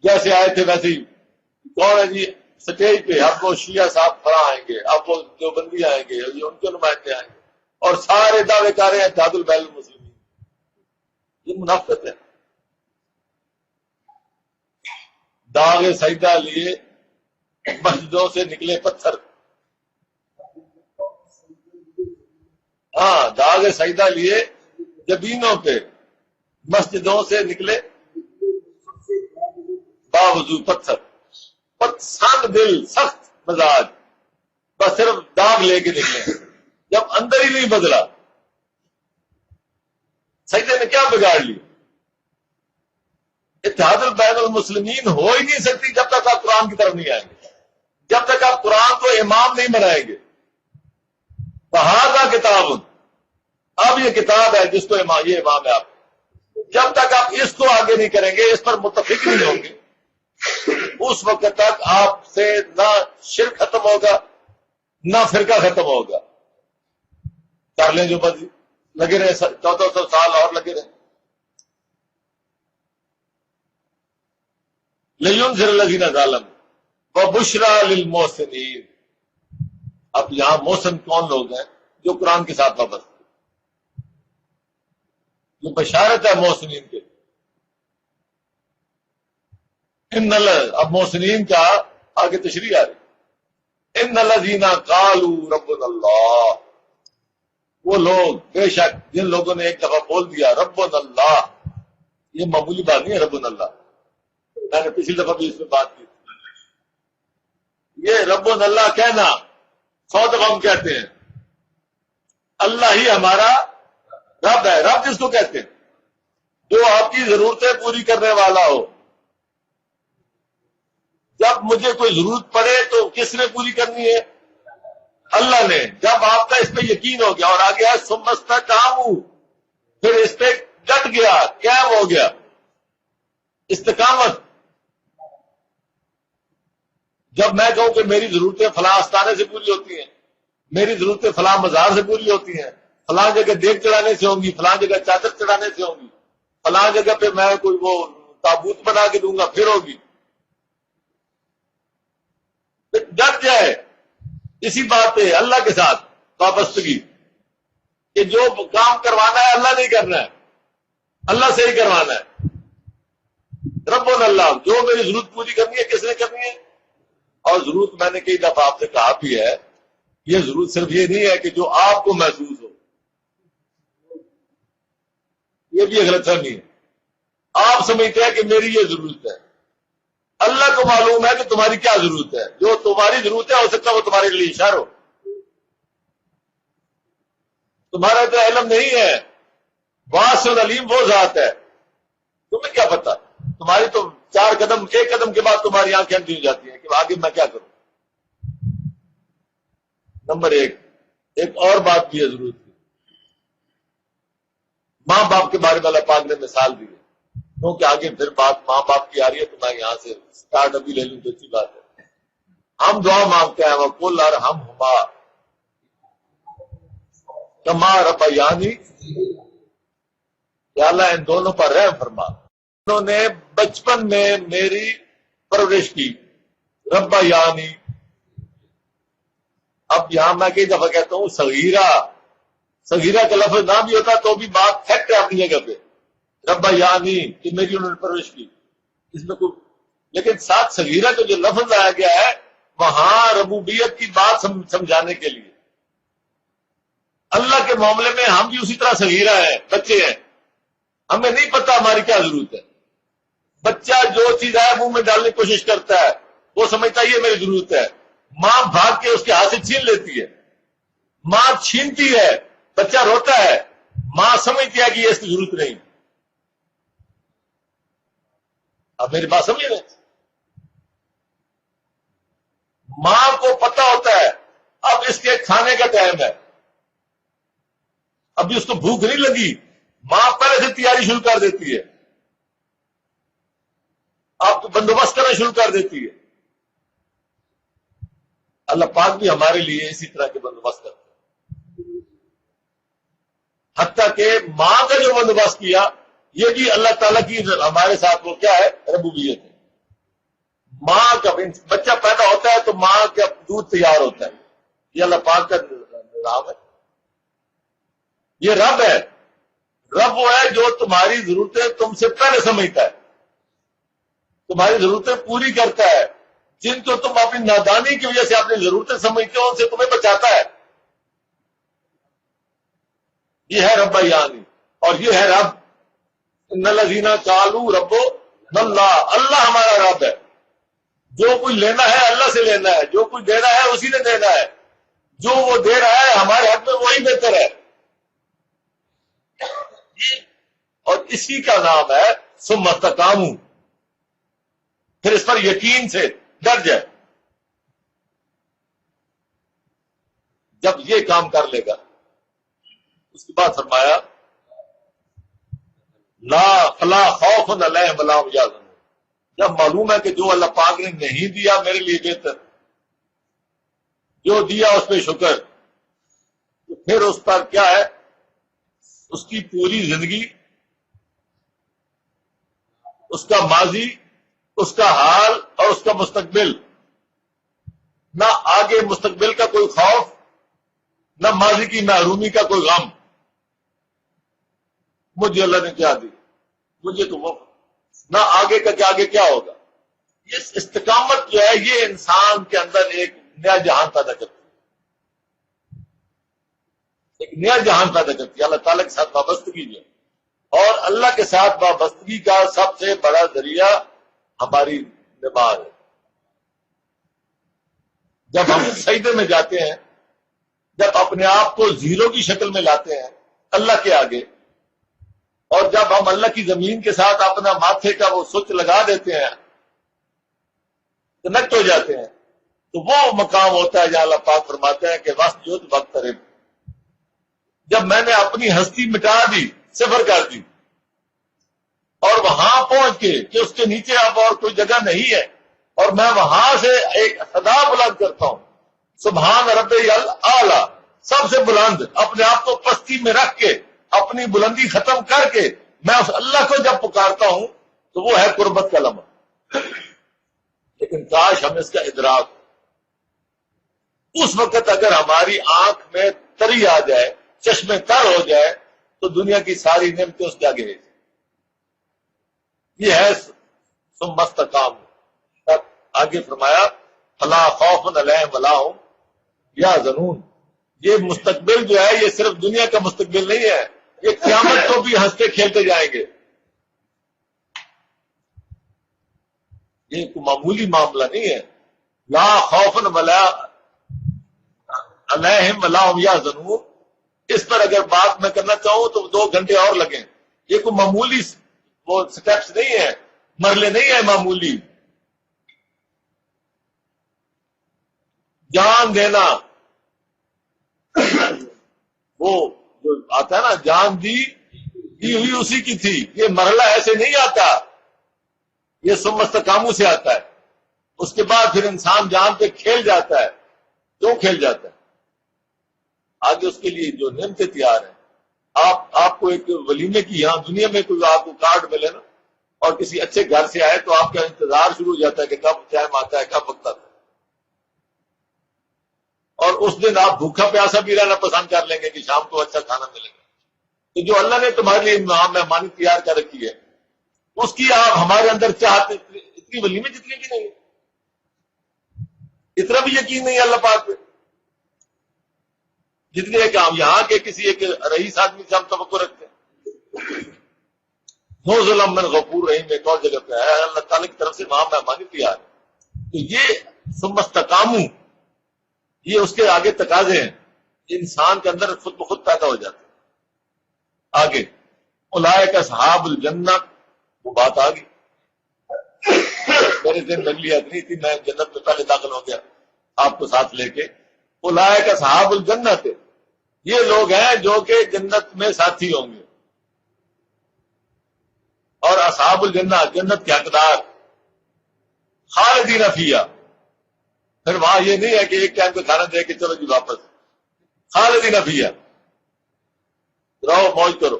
جیسے آئے تھے ویسے ہی، کون ہے جی سٹیج پہ؟ اب وہ شیعہ صاحب کھڑا آئیں گے، اب وہ دیوبندی آئیں گے، ان کے نمائندے آئیں گے، اور سارے دعوے کر رہے ہیں اتحاد بین المسلمین۔ یہ منافقت ہے۔ داغ سجدہ لیے مسجدوں سے نکلے پتھر، ہاں داغ سجدہ لیے جبینوں پہ مسجدوں سے نکلے باوضو پتھر، سنگ دل، سخت مزاج، بس صرف داغ لے کے نکلے، جب اندر ہی نہیں بدلا۔ سجدے نے کیا بگاڑ لی؟ اتحاد بین المسلمین ہو ہی نہیں سکتی جب تک آپ قرآن کی طرف نہیں آئیں گے، جب تک آپ قرآن کو امام نہیں بنائیں گے۔ فہذا کتاب، اب یہ کتاب ہے جس کو امام، یہ امام ہے آپ، جب تک آپ اس کو آگے نہیں کریں گے، اس پر متفق نہیں ہوں گے، اس وقت تک آپ سے نہ شرک ختم ہوگا نہ فرقہ ختم ہوگا۔ کر لیں جو مرضی، لگے رہے 1400 سال اور لگے رہے۔ لِيُنذِرَ الَّذِينَ ظَلَمُوا وَبُشْرَىٰ لِلْمُحْسِنِينَ۔ اب یہاں محسن کون لوگ ہیں؟ جو قرآن کے ساتھ وابستہ، جو بشارت ہے محسنین کے۔ اب محسنین کا آگے تشریح آ رہی۔ ان الذین قالوا ربنا اللہ، وہ لوگ بے شک جن لوگوں نے ایک دفعہ بول دیا ربنا اللہ، یہ معمولی بات نہیں ہے ربنا اللہ، میں نے پچھلی دفعہ بھی اس میں بات کی تھی۔ یہ ربنا اللہ کہنا 100 دفعہ ہم کہتے ہیں، اللہ ہی ہمارا رب ہے۔ رب جس کو کہتے ہیں جو آپ کی ضرورتیں پوری کرنے والا ہو۔ جب مجھے کوئی ضرورت پڑے تو کس نے پوری کرنی ہے؟ اللہ نے۔ جب آپ کا اس پہ یقین ہو گیا اور آگے ہے سمستا کام، پھر اس پہ ڈٹ گیا، قائم ہو گیا، استقامت۔ جب میں کہوں کہ میری ضرورتیں فلاں آستانے سے پوری ہوتی ہیں، میری ضرورتیں فلاں مزار سے پوری ہوتی ہیں، فلاں جگہ دیگ چڑھانے سے ہوں گی، فلاں جگہ چادر چڑھانے سے ہوں گی، فلاں جگہ پہ میں کوئی وہ تابوت بنا کے دوں گا پھر ہوگی، ڈٹ جائے اسی بات پہ اللہ کے ساتھ وابستگی کہ جو کام کروانا ہے اللہ نہیں کرنا ہے، اللہ سے ہی کروانا ہے۔ ربنا اللہ، جو میری ضرورت پوری کرنی ہے کس نے کرنی ہے؟ اور ضرورت میں نے کئی دفعہ آپ سے کہا بھی ہے، یہ ضرورت صرف یہ نہیں ہے کہ جو آپ کو محسوس ہو، یہ بھی غلط فہمی ہے۔ آپ سمجھتے ہیں کہ میری یہ ضرورت ہے، اللہ کو معلوم ہے کہ تمہاری کیا ضرورت ہے، جو تمہاری ضرورت ہے ہو سکتا ہے وہ تمہارے لیے اشارہ ہو، تمہارا تو علم نہیں ہے۔ واسع علیم وہ ذات ہے، تمہیں کیا پتا؟ تمہاری تو 4 قدم، 1 قدم کے بعد تمہاری آنکھیں اندھی ہو جاتی ہیں کہ آگے میں کیا کروں۔ نمبر 1، ایک اور بات بھی ہے ضرورت کی، ماں باپ کے بارے میں اللہ پاک نے مثال دی ہے، کیونکہ آگے پھر بات ماں باپ کی آ رہی ہے تو میں یہاں سے اسٹارٹ ابھی لے لوں تو اچھی بات ہے۔ ہم دعا مانگتے ہیں وَقُلْ ارْحَمْهُمَا كَمَا رَبَّيَانِي، یا اللہ ان دونوں پر رحم فرما، انہوں نے بچپن میں میری پرورش کی۔ ربیانی، اب یہاں میں کئی دفعہ کہتا ہوں صغیرہ کا لفظ نہ بھی ہوتا تو بھی بات فیکٹ ہے اپنی جگہ پہ، ربیانی کہ میری انہوں نے پرورش کی، اس میں کوئی، لیکن ساتھ صغیرہ کا جو لفظ آیا گیا ہے وہاں ربوبیت کی بات سمجھانے کے لیے۔ اللہ کے معاملے میں ہم بھی اسی طرح صغیرہ ہیں، بچے ہیں، ہمیں نہیں پتا ہماری کیا ضرورت ہے۔ بچہ جو چیز ہے منہ میں ڈالنے کی کوشش کرتا ہے، وہ سمجھتا ہے یہ میری ضرورت ہے، ماں بھاگ کے اس کے ہاتھ سے چھین لیتی ہے، ماں چھینتی ہے، بچہ روتا ہے، ماں سمجھتی ہے کہ یہ اس کی ضرورت نہیں۔ اب میری بات سمجھ رہے؟ ماں کو پتا ہوتا ہے اب اس کے کھانے کا ٹائم ہے، ابھی اس کو بھوک نہیں لگی، ماں پہلے سے تیاری شروع کر دیتی ہے، آپ بندوبست کرنا شروع کر دیتی ہے۔ اللہ پاک بھی ہمارے لیے اسی طرح کے بندوبست کرتے ہیں، حتیٰ کہ ماں کا جو بندوبست کیا یہ بھی اللہ تعالیٰ کی ہمارے ساتھ وہ کیا ہے، ربوبیت ہے۔ ماں کا بچہ پیدا ہوتا ہے تو ماں کا دودھ تیار ہوتا ہے، یہ اللہ پاک کا نظام ہے۔ یہ رب ہے، رب وہ ہے جو تمہاری ضرورتیں تم سے پہلے سمجھتا ہے، تمہاری ضرورتیں پوری کرتا ہے، جن کو تم اپنی نادانی کی وجہ سے اپنی ضرورتیں سمجھتے ہو ان سے تمہیں بچاتا ہے۔ یہ ہے رب یعنی، اور یہ ہے رب۔ ان الذین قالوا ربنا اللہ، اللہ ہمارا رب ہے۔ جو کچھ لینا ہے اللہ سے لینا ہے، جو کچھ دینا ہے اسی نے دینا ہے، جو وہ دے رہا ہے ہمارے حق میں وہی بہتر ہے، اور اسی کا نام ہے ثم استقاموا، پھر اس پر یقین سے ڈر جائے۔ جب یہ کام کر لے گا اس کے بعد فرمایا لا فلا خوف علیہم ولا هم یحزنون، جب معلوم ہے کہ جو اللہ پاک نے نہیں دیا میرے لیے بہتر، جو دیا اس پہ شکر، تو پھر اس پر کیا ہے، اس کی پوری زندگی، اس کا ماضی، اس کا حال اور اس کا مستقبل، نہ آگے مستقبل کا کوئی خوف، نہ ماضی کی محرومی کا کوئی غم۔ مجھے اللہ نے کیا دی، مجھے تو وہ، نہ آگے کا کہ آگے کیا ہوگا۔ یہ استقامت جو ہے یہ انسان کے اندر ایک نیا جہان پیدا کرتی ہے، ایک نیا جہان پیدا کرتی ہے اللہ تعالیٰ کے ساتھ وابستگی جو ہے۔ اور اللہ کے ساتھ وابستگی کا سب سے بڑا ذریعہ ہماری نماز ہے۔ جب ہم سجدے میں جاتے ہیں، جب اپنے آپ کو زیرو کی شکل میں لاتے ہیں اللہ کے آگے، اور جب ہم اللہ کی زمین کے ساتھ اپنا ماتھے کا وہ سوچ لگا دیتے ہیں، کنیکٹ ہو جاتے ہیں، تو وہ مقام ہوتا ہے جہاں اللہ پاک فرماتے ہیں کہ واسجد واقترب۔ جب میں نے اپنی ہستی مٹا دی، صفر کر دی، اور وہاں پہنچ کے کہ اس کے نیچے اب اور کوئی جگہ نہیں ہے، اور میں وہاں سے ایک صدا بلند کرتا ہوں، سبحان ربی الاعلی، سب سے بلند، اپنے آپ کو پستی میں رکھ کے اپنی بلندی ختم کر کے میں اس اللہ کو جب پکارتا ہوں تو وہ ہے قربت کا لمحہ۔ لیکن کاش ہم اس کا ادراک، اس وقت اگر ہماری آنکھ میں تری آ جائے، چشمے تر ہو جائے، تو دنیا کی ساری نعمتیں اس کے آگے رہ جائیں۔ یہ ہے ثم استقاموا۔ آگے فرمایا فلا خوف علیہم ولا هم یحزنون۔ یہ مستقبل جو ہے یہ صرف دنیا کا مستقبل نہیں ہے، یہ قیامت کو بھی ہنستے کھیلتے جائیں گے۔ یہ کوئی معمولی معاملہ نہیں ہے۔ لا خوف ولا علیہم ولا هم یحزنون، اس پر اگر بات میں کرنا چاہوں تو 2 گھنٹے اور لگیں۔ یہ کوئی معمولی وہ سٹیپس نہیں ہے، مرلے نہیں ہے معمولی۔ جان دینا، وہ جو آتا ہے نا، جان دی ہوئی اسی کی تھی، یہ مرحلہ ایسے نہیں آتا، یہ ثم استقاموا سے آتا ہے۔ اس کے بعد پھر انسان جان پہ کھیل جاتا ہے۔ کیوں کھیل جاتا ہے؟ آگے اس کے لیے جو نعمتیں تیار ہیں۔ آپ کو ایک ولیمے کی یہاں دنیا میں کوئی آپ کو کارڈ ملے نا، اور کسی اچھے گھر سے آئے تو آپ کا انتظار شروع ہو جاتا ہے کہ کب ٹائم آتا ہے، کب وقت آتا ہے، اور اس دن آپ بھوکا پیاسا بھی رہنا پسند کر لیں گے کہ شام کو اچھا کھانا ملے گا۔ تو جو اللہ نے تمہارے لیے مہمانی تیار کر رکھی ہے، اس کی آپ ہمارے اندر چاہتے، اتنی ولیمے جتنی بھی نہیں، اتنا بھی یقین نہیں ہے اللہ پاک پہ جتنے کہ ہم یہاں کے کسی ایک رئیس آدمی سے ہم توقع رکھتے ہیں۔ نو ظلم من غفور رحیم ایک اور جگہ پہ ہے، اللہ تعالیٰ کی طرف سے وہاں مہمانی تیار ہے۔ تو یہ ثم استقاموا، یہ اس کے آگے تقاضے ہیں، انسان کے اندر خود بخود پیدا ہو جاتے ہیں۔ آگے اولئک اصحاب الجنہ، وہ بات آ گئی میرے دن اگلی اتنی تھی، میں جنت میں پہلے داخل ہو گیا آپ کو ساتھ لے کے۔ اولئک اصحاب الجنہ تھے، یہ لوگ ہیں جو کہ جنت میں ساتھی ہوں گے، اور اصحاب الجنہ جنت کے حقدار، خالدین فیہا. پھر وہاں یہ نہیں ہے کہ ایک ٹائم پہ کھانا دے کے چلو جی واپس، خالدین فیہا، رہو موج کرو.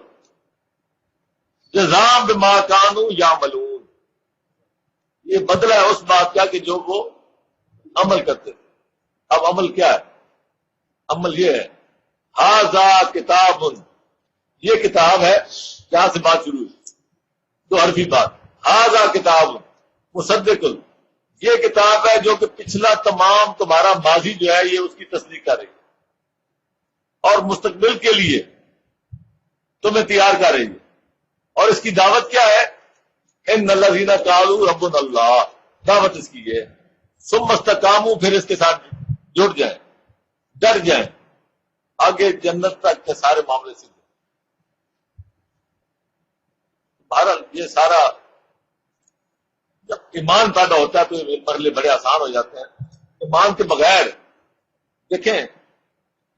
جزاء بما کانوا یعملون، یہ بدلہ ہے اس بات کا کہ جو وہ عمل کرتے تھے. اب عمل کیا ہے؟ عمل یہ ہے ھذا کتاب، یہ کتاب ہے جہاں سے بات شروع ہوئی، دو حرفی بات. ھذا کتاب مصدق، یہ کتاب ہے جو کہ پچھلا تمام تمہارا ماضی جو ہے یہ اس کی تصدیق کر رہی ہے، اور مستقبل کے لیے تمہیں تیار کر رہی ہے. اور اس کی دعوت کیا ہے؟ ان الذین قالوا ربنا اللہ، دعوت اس کی ہے. ثم استقاموا، پھر اس کے ساتھ جڑ جائیں، ڈر جائیں، آگے جنت تک کے سارے معاملے سے. بہرحال یہ سارا جب ایمان پیدا ہوتا ہے تو یہ مرحلے بڑے آسان ہو جاتے ہیں. ایمان کے بغیر دیکھیں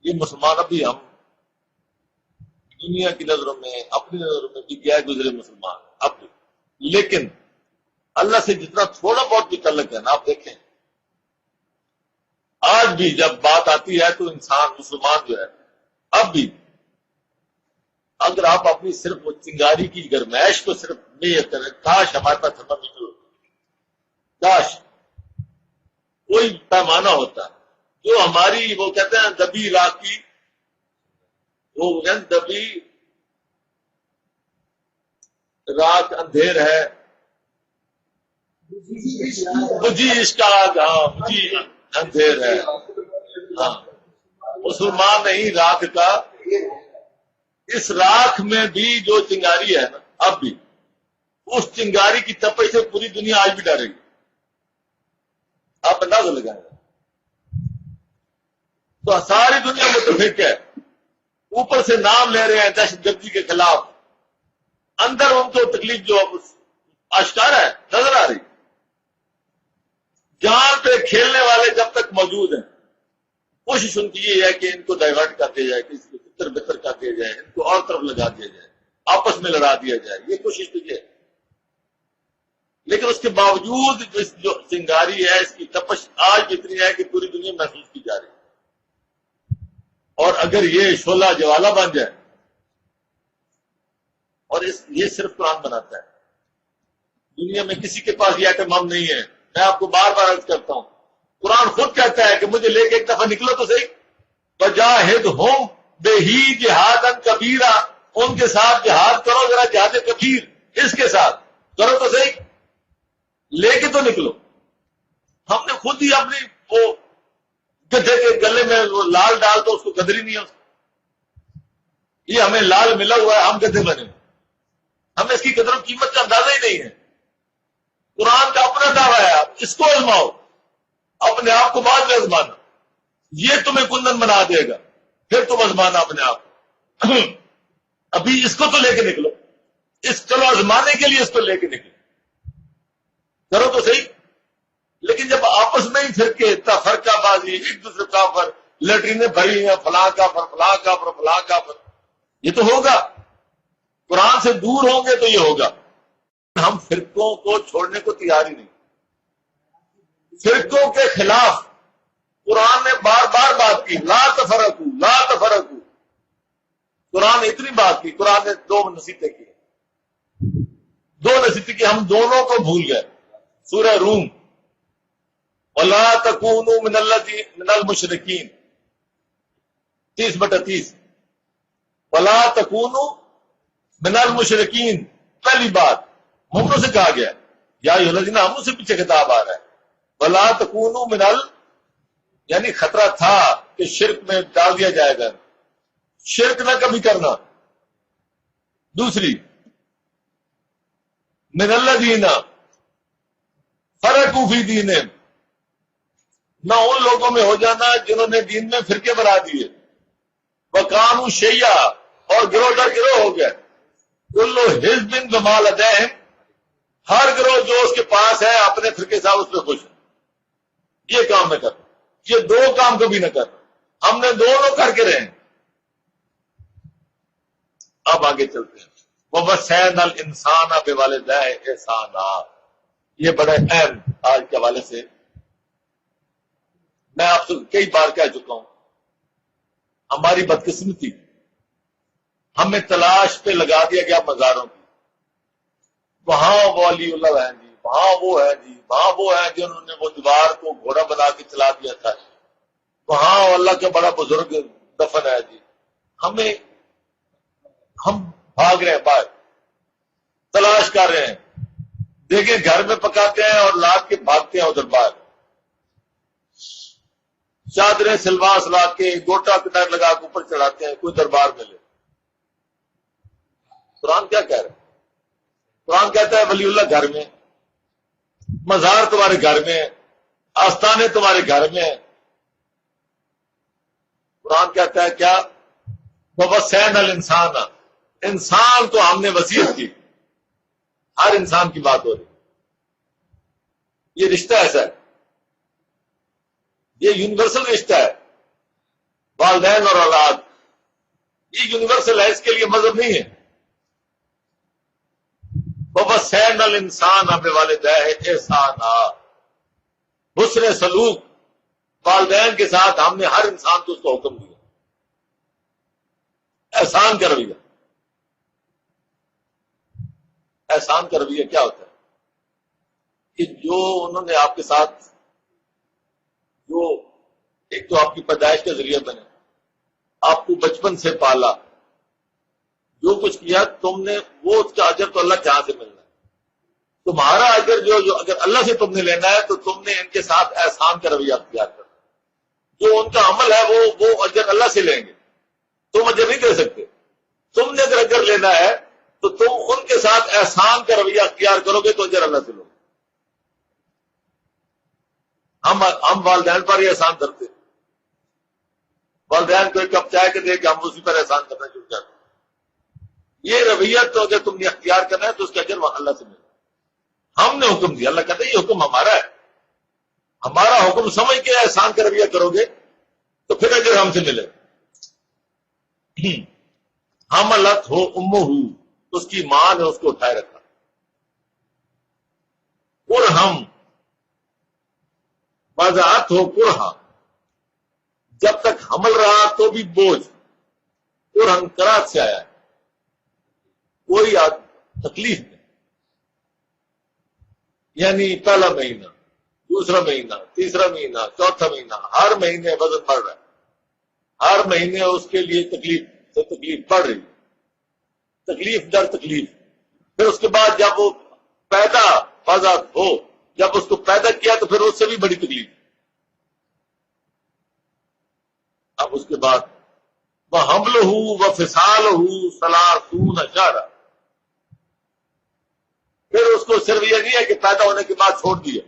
یہ مسلمان ابھی ہم دنیا کی نظروں میں اپنی نظروں میں بھی گیا گزرے مسلمان اب بھی، لیکن اللہ سے جتنا تھوڑا بہت بھی تعلق ہے نا، آپ دیکھیں آج بھی جب بات آتی ہے تو انسان مسلمان جو ہے اب بھی، اگر آپ اپنی صرف وہ چنگاری کی گرمائش کو صرف نہیں کریں، کاش ہمارے پاس تھرمامیٹر ہوتا، کاش کوئی پیمانہ ہوتا جو ہماری وہ کہتے ہیں دبی رات کی، وہ دبی رات اندھیر ہے، مجھے اس کا ہاں مجھے اندھیر ہے. ہاں مسلمان نہیں راکھ کا، اس راکھ میں بھی جو چنگاری ہے نا اب بھی، اس چنگاری کی تپش سے پوری دنیا آج بھی ڈرے گی. آپ اندازہ لگائیں گے تو ساری دنیا متفق ہے، اوپر سے نام لے رہے ہیں دہشت گردی کے خلاف، اندر ان کو تکلیف جو اشکار ہے نظر آ رہی. جان پہ کھیلنے والے جب تک موجود ہیں کوشش ان کی یہ ہے کہ ان کو ڈائیورٹ کر دیا جائے، کسی کو تتر بتر کر دیا جائے، ان کو اور طرف لگا دیا جائے، آپس میں لڑا دیا جائے، یہ کوشش تو یہ ہے. لیکن اس کے باوجود اس جو چنگاری ہے اس کی تپش آج بھی اتنی ہے کہ پوری دنیا محسوس کی جا رہی ہے. اور اگر یہ شعلہ جوالا بن جائے، اور یہ صرف قرآن بناتا ہے، دنیا میں کسی کے پاس یہ ایٹم بم نہیں ہے. میں آپ کو بار بار عرض کرتا ہوں، قرآن خود کہتا ہے کہ مجھے لے کے ایک دفعہ نکلو تو صحیح، وجاہدہم بہی جہادا کبیرا، ان کے ساتھ جہاد کرو، ذرا جہاد کبیر اس کے ساتھ کرو تو صحیح، لے کے تو نکلو. ہم نے خود ہی اپنی وہ گدھے کے گلے میں وہ لال ڈال تو اس کو قدر ہی نہیں ہے، یہ ہمیں لال ملا ہوا ہے، ہم گدھے بنے، ہمیں اس کی قدر و قیمت کا اندازہ ہی نہیں ہے. قرآن کا اپنا دعویٰ ہے، آپ اس کو آزماؤ، اپنے آپ کو بعد میں آزمانا، یہ تمہیں کندن بنا دے گا، پھر تم آزمانا اپنے آپ. ابھی اس کو تو لے کے نکلو، اس چلو آزمانے کے لیے اس کو لے کے نکلو، کرو تو صحیح. لیکن جب آپس میں ہی پھر کے فرقہ بازی، ایک دوسرے کافر، لیٹرینیں بھری ہیں، فلاں کافر فلاں کافر فلاں کافر، یہ تو ہوگا. قرآن سے دور ہوں گے تو یہ ہوگا. ہم فرقوں کو چھوڑنے کو تیار ہی نہیں. فرقوں کے خلاف قرآن نے بار بار بات کی، لا تفرقو لا تفرقو. قرآن نے اتنی بات کی، قرآن نے دو نصیحتیں کی، ہم دونوں کو بھول گئے. سورہ روم، وَلَا تَكُونُوا مِنَ الْمُشْرِكِينَ 30/30، وَلَا تَكُونُوا مِنَ الْمُشْرِكِينَ. پہلی بات مومنوں سے کہا گیا، یا ایھا الذین آمنوا سے پیچھے خطاب آ رہا ہے، وَلَا تَكُونُوا مِنَ یعنی خطرہ تھا کہ شرک میں ڈال دیا جائے گا، شرک نہ کبھی کرنا. دوسری مِنَ الَّذِينَ فَرَقُوا فِي دِینِہِمْ، نہ ان لوگوں میں ہو جانا جنہوں نے دین میں فرقے بنا دیے. وَكَانُوا شِيَّعًا، اور گروہ در گروہ ہو گئے. كُلُّ حِزْبٍ بِمَا لَدَيْهِمْ، ہر گروہ جو اس کے پاس ہے اپنے فرقے صاحب اس پہ خوش ہے. یہ کام نہ کرنا، یہ دو کام کبھی نہ کرنا. ہم نے دونوں کر کے رہے ہیں. اب آگے چلتے ہیں. وَوَصَّيْنَا الْإِنسَانَ بِوَالِدَيْهِ إِحْسَانًا. یہ بڑے اہم آج کے حوالے سے میں آپ سے کئی بار کہہ چکا ہوں. ہماری بدقسمتی، ہمیں تلاش پہ لگا دیا گیا مزاروں کی. وہاں وہ ولی اللہ ہیں جی، وہاں وہ ہے جی، وہاں وہ ہے جنہوں نے وہ دیوار کو گھوڑا بنا کے چلا دیا تھا، وہاں اللہ کا بڑا بزرگ دفن ہے جی. ہم بھاگ رہے ہیں باہر، تلاش کر رہے ہیں. دیکھیں گھر میں پکاتے ہیں اور لاد کے بھاگتے ہیں ادھر باہر. چادریں سلواس لا کے گوٹا کٹار لگا کے اوپر چڑھاتے ہیں کوئی دربار میں لے. قرآن کیا کہہ رہا ہے؟ قرآن کہتا ہے ولی اللہ گھر میں، مزار تمہارے گھر میں، آستانے تمہارے گھر میں. قرآن کہتا ہے کیا؟ وَوَصَّيْنَا الْإِنسَانَ، انسان کو ہم نے وصیت کی. ہر انسان کی بات ہو رہی. یہ رشتہ ایسا ہے، یہ یونیورسل رشتہ ہے. والدین اور اولاد یہ یونیورسل ہے، اس کے لیے مذہب نہیں ہے. وَوَصَّيْنَا الْإِنسَانَ بِوَالِدَيْهِ إِحْسَانًا. حسن سلوک والدین کے ساتھ ہم نے ہر انسان کو اس کو حکم دیا. احسان کا رویہ. احسان کا رویہ کیا ہوتا ہے؟ کہ جو انہوں نے آپ کے ساتھ جو ایک تو آپ کی پیدائش کا ذریعہ بنے، آپ کو بچپن سے پالا، جو کچھ کیا تم نے، وہ اس کا اجر تو اللہ کے ہاں سے ملنا ہے. تمہارا اجر جو اگر اللہ سے تم نے لینا ہے تو تم نے ان کے ساتھ احسان کا رویہ اختیار کرنا. جو ان کا عمل ہے وہ اجر اللہ سے لیں گے، تم اجر نہیں دے سکتے. تم نے اگر اجر لینا ہے تو تم ان کے ساتھ احسان کا رویہ اختیار کرو گے تو اجر اللہ سے لو گے. ہم والدین پر ہی احسان کرتے، والدین کو ایک کپ چائے کے دے کے ہم اسی پر احسان کرنا شروع کرتے. یہ رویہ تو اگر تم نے اختیار کرنا ہے تو اس کا اجر اللہ سے ملے. ہم نے حکم دیا، اللہ کہتا ہے یہ حکم ہمارا ہے. ہمارا حکم سمجھ کے احسان کا رویہ کرو گے تو پھر اجر ہم سے ملے. حملت ہو امہ، اس کی ماں نے اس کو اٹھائے رکھا. قرہم، وضاحت ہو قرہا، جب تک حمل رہا تو بھی بوجھ. قرہم قرات سے آیا ہے، کوئی تکلیف نہیں. یعنی پہلا مہینہ، دوسرا مہینہ، تیسرا مہینہ، چوتھا مہینہ، ہر مہینے وزن بڑھ رہا ہے. ہر مہینے اس کے لیے تکلیف سے تکلیف بڑھ رہی ہے، تکلیف در تکلیف. پھر اس کے بعد جب وہ پیدا وضاحت ہو، جب اس کو پیدا کیا تو پھر اس سے بھی بڑی تکلیف. اب اس کے بعد وَحَمْلُهُ وَفِصَالُهُ 30 شهرا. پھر اس کو صرف یہ نہیں ہے کہ پیدا ہونے کے بعد چھوڑ دیا،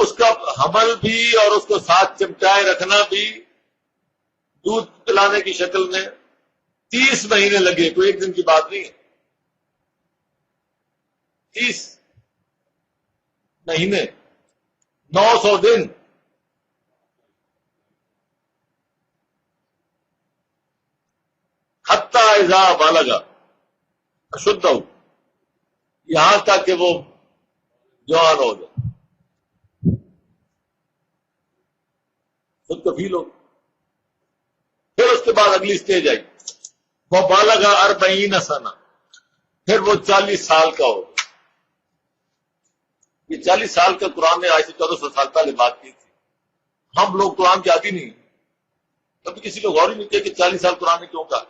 اس کا حمل بھی اور اس کو ساتھ چمٹائے رکھنا بھی، دودھ پلانے کی شکل میں 30 مہینے لگے. کوئی ایک دن کی بات نہیں ہے. 30 مہینے، 900 دن. حتی اذا بالغ اشدہ، یہاں تک کہ وہ جوان ہو جائے، خود کفیل ہو. پھر اس کے بعد اگلی سٹیج آئی، وہ بالغ 40 سنہ، پھر وہ 40 سال کا ہو. یہ 40 سال کا قرآن نے آج سے 1400 سال پہلے بات کی تھی. ہم لوگ قرآن کے عادی نہیں، کبھی کسی کو غور ہی نہیں کیا کہ 40 سال قرآن نے کیوں کہا.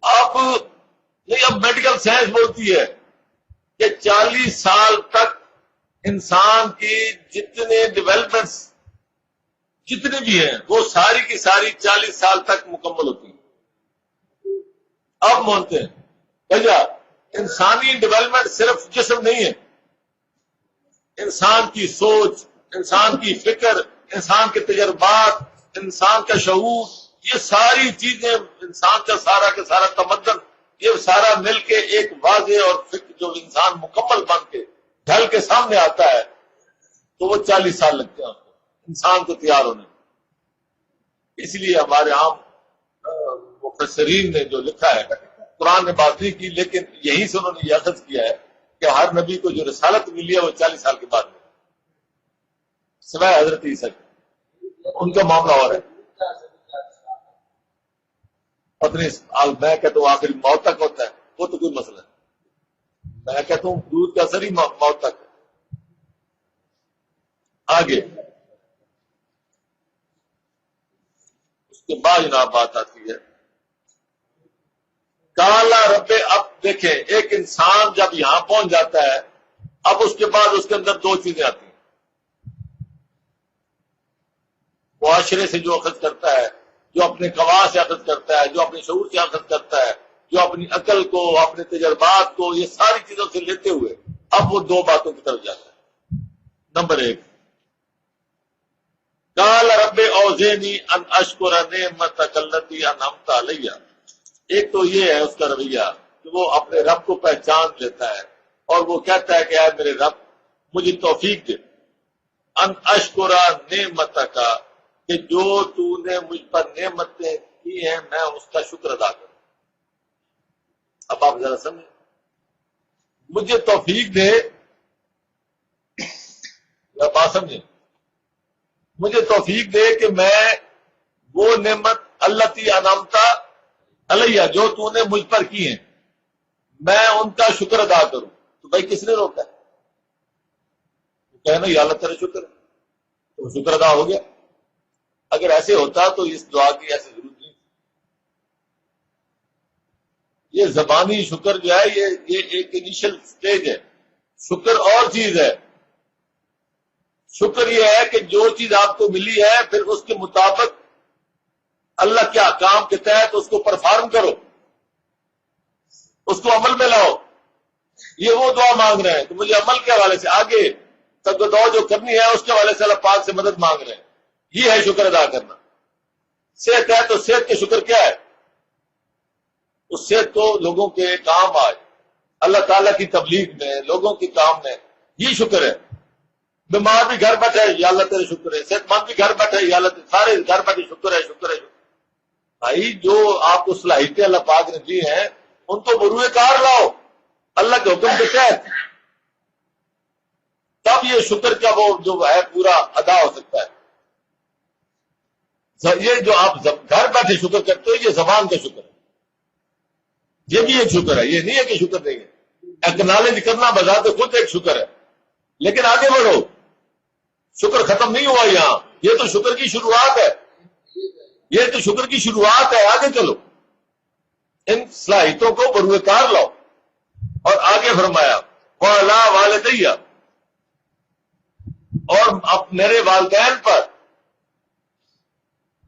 اب نہیں، اب میڈیکل سائنس بولتی ہے کہ 40 سال تک انسان کی جتنے ڈیولپمنٹس جتنے بھی ہیں وہ ساری کی ساری 40 سال تک مکمل ہوتی ہیں. اب مانتے ہیں بھیا انسانی ڈیولپمنٹ صرف جسم نہیں ہے، انسان کی سوچ، انسان کی فکر، انسان کے تجربات، انسان کا شعور، یہ ساری چیزیں، انسان کا سارا تمدن، یہ سارا مل کے ایک واضح اور فکر جو انسان مکمل بن کے ڈھل کے سامنے آتا ہے تو وہ 40 سال لگتے ہیں انسان کو تیار ہونے میں. اس لیے ہمارے عام مفسرین نے جو لکھا ہے، قرآن نے بات نہیں کی، لیکن یہیں سے انہوں نے یہ اخذ کیا ہے کہ ہر نبی کو جو رسالت ملی ہے وہ 40 سال کے بعد ملی، سوائے حضرت عیسیٰ کی، ان کا معاملہ اور ہے۔ پتنی میں کہتا ہوں آخری موت تک ہوتا ہے، وہ تو کوئی مسئلہ ہے، میں کہتا ہوں دودھ کا اثر ہی موت تک ہے۔ آگے اس کے بعد جناب بات آتی ہے کالا رب۔ اب دیکھیں ایک انسان جب یہاں پہنچ جاتا ہے، اب اس کے بعد اس کے اندر دو چیزیں آتی ہیں، معاشرے سے جو اخذ کرتا ہے، جو اپنے قوا سے اخذ کرتا ہے، جو اپنے شعور سے اخذ کرتا ہے، جو اپنی عقل کو، اپنے تجربات کو، یہ ساری چیزوں سے لیتے ہوئے اب وہ دو باتوں کی طرف جاتا ہے۔ نمبر ایک، قال رب اوزعنی ان اشکر نعمتک التی انعمت علی۔ ایک تو یہ ہے اس کا رویہ کہ وہ اپنے رب کو پہچان لیتا ہے اور وہ کہتا ہے کہ اے میرے رب مجھے توفیق دے، ان اشکر نعمتک، کہ جو تو نے مجھ پر نعمتیں کی ہیں میں اس کا شکر ادا کروں۔ اب آپ ذرا سمجھیں، مجھے توفیق دے، یا بات سمجھیں، مجھے توفیق دے کہ میں وہ نعمت التی انعمت علیہ جو تو نے مجھ پر کی ہیں میں ان کا شکر ادا کروں۔ تو بھائی کس نے روکا ہے؟ کہنا یا اللہ تیرا شکر ہے، تو شکر ادا ہو گیا۔ اگر ایسے ہوتا تو اس دعا کی ایسی ضرورت نہیں۔ یہ زبانی شکر جو ہے یہ ایک انیشل سٹیج ہے، شکر اور چیز ہے۔ شکر یہ ہے کہ جو چیز آپ کو ملی ہے پھر اس کے مطابق اللہ کے احکام کے تحت اس کو پرفارم کرو، اس کو عمل میں لاؤ۔ یہ وہ دعا مانگ رہے ہیں کہ مجھے عمل کے حوالے سے آگے تک دعا جو کرنی ہے اس کے حوالے سے اللہ پاک سے مدد مانگ رہے ہیں۔ یہ ہے شکر ادا کرنا۔ صحت ہے تو صحت کے شکر کیا ہے؟ اس صحت تو لوگوں کے کام آئے، اللہ تعالیٰ کی تبلیغ میں، لوگوں کے کام میں، یہ شکر ہے۔ بیمار بھی گھر بیٹھے یا اللہ تیرے شکر ہے، صحت مند بھی گھر بیٹھے یا اللہ تیرے، سارے گھر بیٹھے شکر ہے شکر ہے۔ بھائی جو آپ کو صلاحیتیں اللہ پاک نے دی ہیں ان کو بروئے کار لاؤ اللہ کے حکم کے تحت، تب یہ شکر کا وہ جو ہے پورا ادا ہو سکتا ہے۔ یہ جو آپ گھر بیٹھے شکر کرتے ہو یہ زبان کا شکر ہے، یہ بھی ایک شکر ہے، یہ نہیں ہے کہ شکر نہیں ہے۔ ایکنالج کرنا بذات خود ایک شکر ہے، لیکن آگے بڑھو، شکر ختم نہیں ہوا یہاں، یہ تو شکر کی شروعات ہے، یہ تو شکر کی شروعات ہے۔ آگے چلو، ان صلاحیتوں کو بروئے کار لاؤ۔ اور آگے فرمایا وَعَلَىٰ وَالِدَيَّ، اور اب میرے والدین پر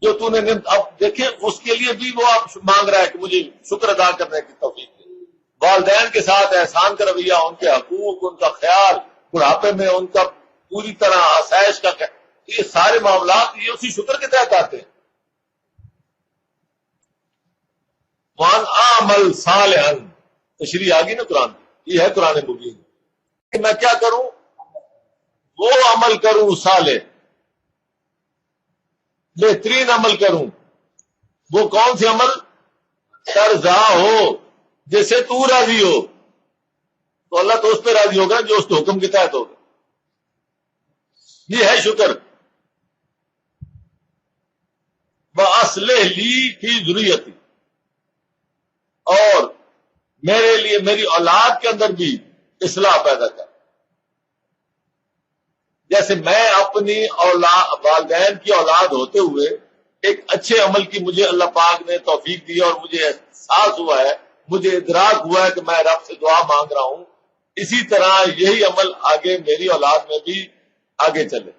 جو تو نے اب دیکھیں اس کے لیے بھی وہ آپ مانگ رہا ہے کہ مجھے شکر ادا کرنے کی توفیق دے۔ والدین کے ساتھ احسان کا رویہ، ان کے حقوق، ان کا خیال، بڑھاپے میں ان کا پوری طرح آسائش کا، یہ سارے معاملات یہ اسی شکر کے تحت آتے ہیں۔ وَأَنْ أَعْمَلْ صَالِحًا، تشریح آگی نا قرآن کی، یہ ہے قرآن مبین کہ میں کیا کروں، وہ عمل کروں صالح، بہترین عمل کروں۔ وہ کون سے عمل؟ ترضا ہو، جیسے تو راضی ہو، تو اللہ تو اس پہ راضی ہوگا جو اس کے حکم کے تحت ہوگا۔ یہ ہے شکر۔ وَأَصْلِحْ لِي فِي ذُرِّيَّتِي، اور میرے لیے میری اولاد کے اندر بھی اصلاح پیدا کر۔ جیسے میں اپنی والدین کی اولاد ہوتے ہوئے ایک اچھے عمل کی مجھے اللہ پاک نے توفیق دی اور مجھے احساس ہوا ہے، مجھے ادراک ہوا ہے کہ میں رب سے دعا مانگ رہا ہوں، اسی طرح یہی عمل آگے میری اولاد میں بھی آگے چلے۔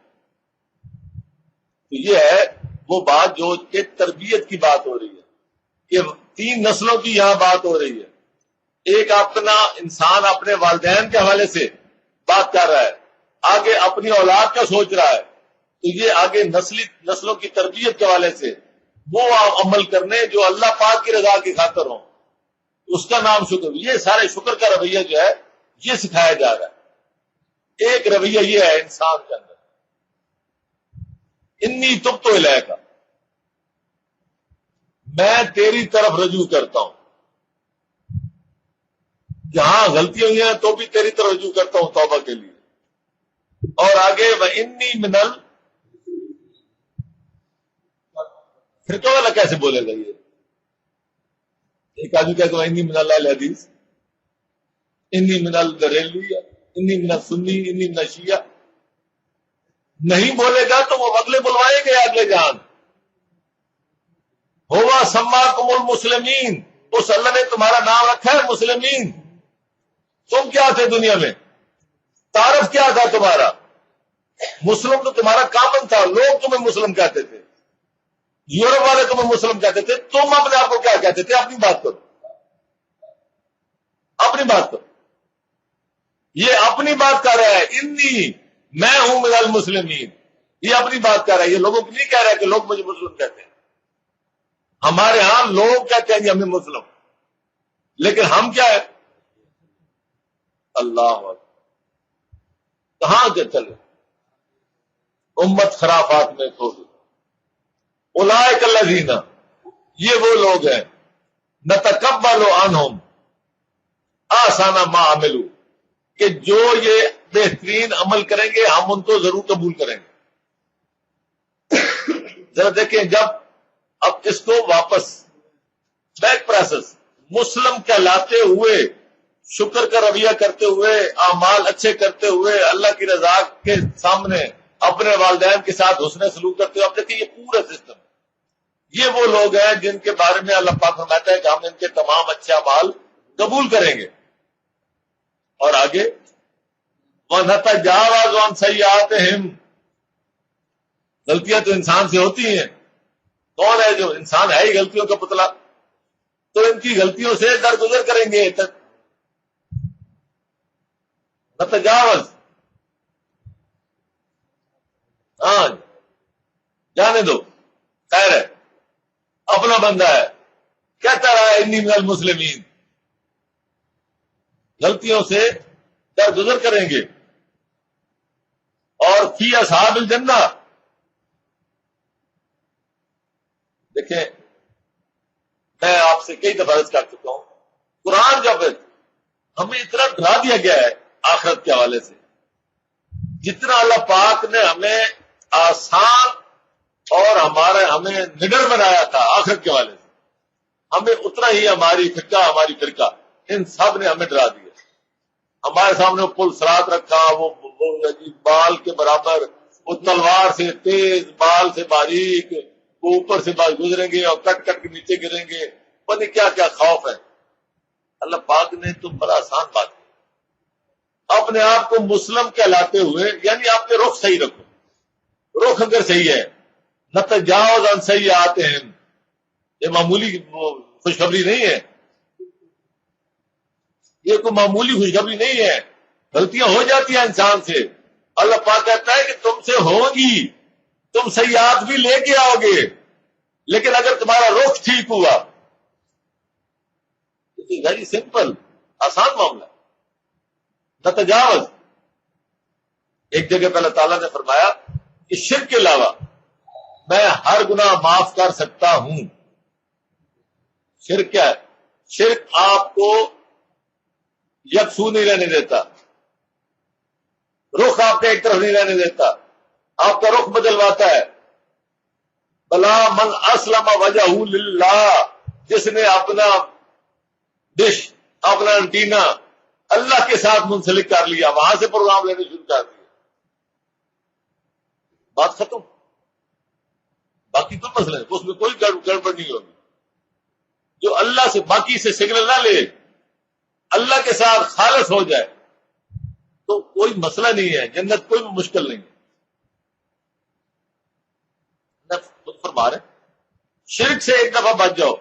تو یہ ہے وہ بات جو کہ تربیت کی بات ہو رہی ہے، کہ 3 نسلوں کی یہاں بات ہو رہی ہے۔ ایک اپنا انسان اپنے والدین کے حوالے سے بات کر رہا ہے، آگے اپنی اولاد کا سوچ رہا ہے، تو یہ آگے نسلوں کی تربیت کے حوالے سے وہ عمل کرنے جو اللہ پاک کی رضا کی خاطر ہوں، اس کا نام شکر۔ یہ سارے شکر کا رویہ جو ہے یہ سکھایا جا رہا ہے۔ ایک رویہ یہ ہے انسان کے اندر، انی تبت الیک، میں تیری طرف رجوع کرتا ہوں. جہاں غلطیاں ہوئی ہیں تو بھی تیری طرف رجوع کرتا ہوں توبہ کے لیے. اور آگے وَإِنِّي مِنَل فرقہ والا کیسے بولے گا یہ؟ ایک آدمی کہتا ہے انی من اللہ الحدیث، انی من البریلی، انی من السنی، انی من الشیعہ. نہیں بولے گا تو وہ اگلے بلوائیں گے اگلے جان. ہوا سماکم المسلمین، اس اللہ نے تمہارا نام رکھا ہے مسلمین. تم کیا تھے دنیا میں؟ تعارف کیا تھا تمہارا؟ مسلم تو تمہارا کامن تھا، لوگ تمہیں مسلم کہتے تھے، یورپ والے تمہیں مسلم کہتے تھے. تم اپنے آپ کو کیا کہتے تھے؟ اپنی بات کرو، اپنی بات کرو. یہ اپنی بات کر رہا ہے، انی میں ہوں من المسلمین. یہ اپنی بات کر رہا ہے، یہ لوگوں کو نہیں کہہ رہا ہے کہ لوگ مجھے مسلم کہتے ہیں. ہمارے ہاں لوگ کہتے ہیں کہ ہمیں مسلم، لیکن ہم کیا ہے؟ اللہ اکبر. کہاں کے چلے؟ امت خرافات میں کھو گئی. اولئک الذین، یہ وہ لوگ ہیں، نتقبل عنہم احسن ما عملوا، کہ جو یہ بہترین عمل کریں گے ہم ان کو ضرور قبول کریں گے. ذرا دیکھیں، جب اب اس کو واپس بیک پروسیس، مسلم کہلاتے ہوئے، شکر کا رویہ کرتے ہوئے، اعمال اچھے کرتے ہوئے، اللہ کی رضا کے سامنے اپنے والدین کے ساتھ حسن سلوک کرتے ہوئے، اب دیکھیں یہ پورا سسٹم. یہ وہ لوگ ہیں جن کے بارے میں اللہ پاک فرماتا ہے کہ ہم ان کے تمام اچھے اعمال قبول کریں گے. اور آگے وَنَتَجَاوَزُ عَنْ سَيِّئَاتِهِمْ، غلطیاں تو انسان سے ہوتی ہیں. کون ہے جو انسان ہے ہی غلطیوں کا پتلا؟ تو ان کی غلطیوں سے درگزر کریں گے. نتجاوز، ہاں جانے دو، خیر ہے، اپنا بندہ ہے، کہتا رہا ہے انی من المسلمین. غلطیوں سے درگزر کریں گے. اور فی اصحاب الجنہ، دیکھیں میں آپ سے کئی دفعہ عرض کر چکا ہوں، قرآن جب ہمیں اتنا ڈرا دیا گیا ہے آخرت کے حوالے سے، جتنا اللہ پاک نے ہمیں آسان اور ہمیں نڈر بنایا تھا آخرت کے حوالے سے، ہمیں اتنا ہی ہماری فرقہ ان سب نے ہمیں ڈرا دیا. ہمارے سامنے وہ پل سرات رکھا، وہ بال کے برابر، وہ تلوار سے تیز، بال سے باریک، وہ اوپر سے بال گزریں گے اور کٹ کٹ کے نیچے گریں گے. پتہ نہیں کیا کیا خوف ہے. اللہ پاک نے تو بڑا آسان بات کی، اپنے آپ کو مسلم کہلاتے ہوئے، یعنی آپ کے رخ صحیح رکھو. رخ اگر صحیح ہے، نتجاوز عن سیئاتہم، یہ معمولی خوشخبری نہیں ہے، یہ کوئی معمولی خوشخبری نہیں ہے. غلطیاں ہو جاتی ہیں انسان سے. اللہ پاک کہتا ہے کہ تم سے ہوگی، تم سیئات بھی لے کے آؤ گے، لیکن اگر تمہارا رخ ٹھیک ہوا، ویری سمپل، آسان معاملہ. نتجاوز، ایک جگہ پہ اللہ تعالیٰ نے فرمایا کہ شرک کے علاوہ میں ہر گناہ معاف کر سکتا ہوں. شرک کیا ہے؟ شرک آپ کو یکسو نہیں رہنے دیتا، رخ آپ کا ایک طرف نہیں رہنے دیتا، آپ کا رخ بدلواتا ہے. بلا من اسلم وجہہ للہ، جس نے اپنا ڈش، اپنا انٹینا اللہ کے ساتھ منسلک کر لیا، وہاں سے پروگرام لینے شروع کر دیا، بات ختم. باقی کوئی مسئلہ نہیں، اس میں کوئی گڑبڑ نہیں ہوگی. جو اللہ سے باقی سے سگنل نہ لے، اللہ کے ساتھ خالص ہو جائے تو کوئی مسئلہ نہیں ہے، جنت کوئی مشکل نہیں ہے. خود فرما رہے شرک سے ایک دفعہ بچ جاؤ.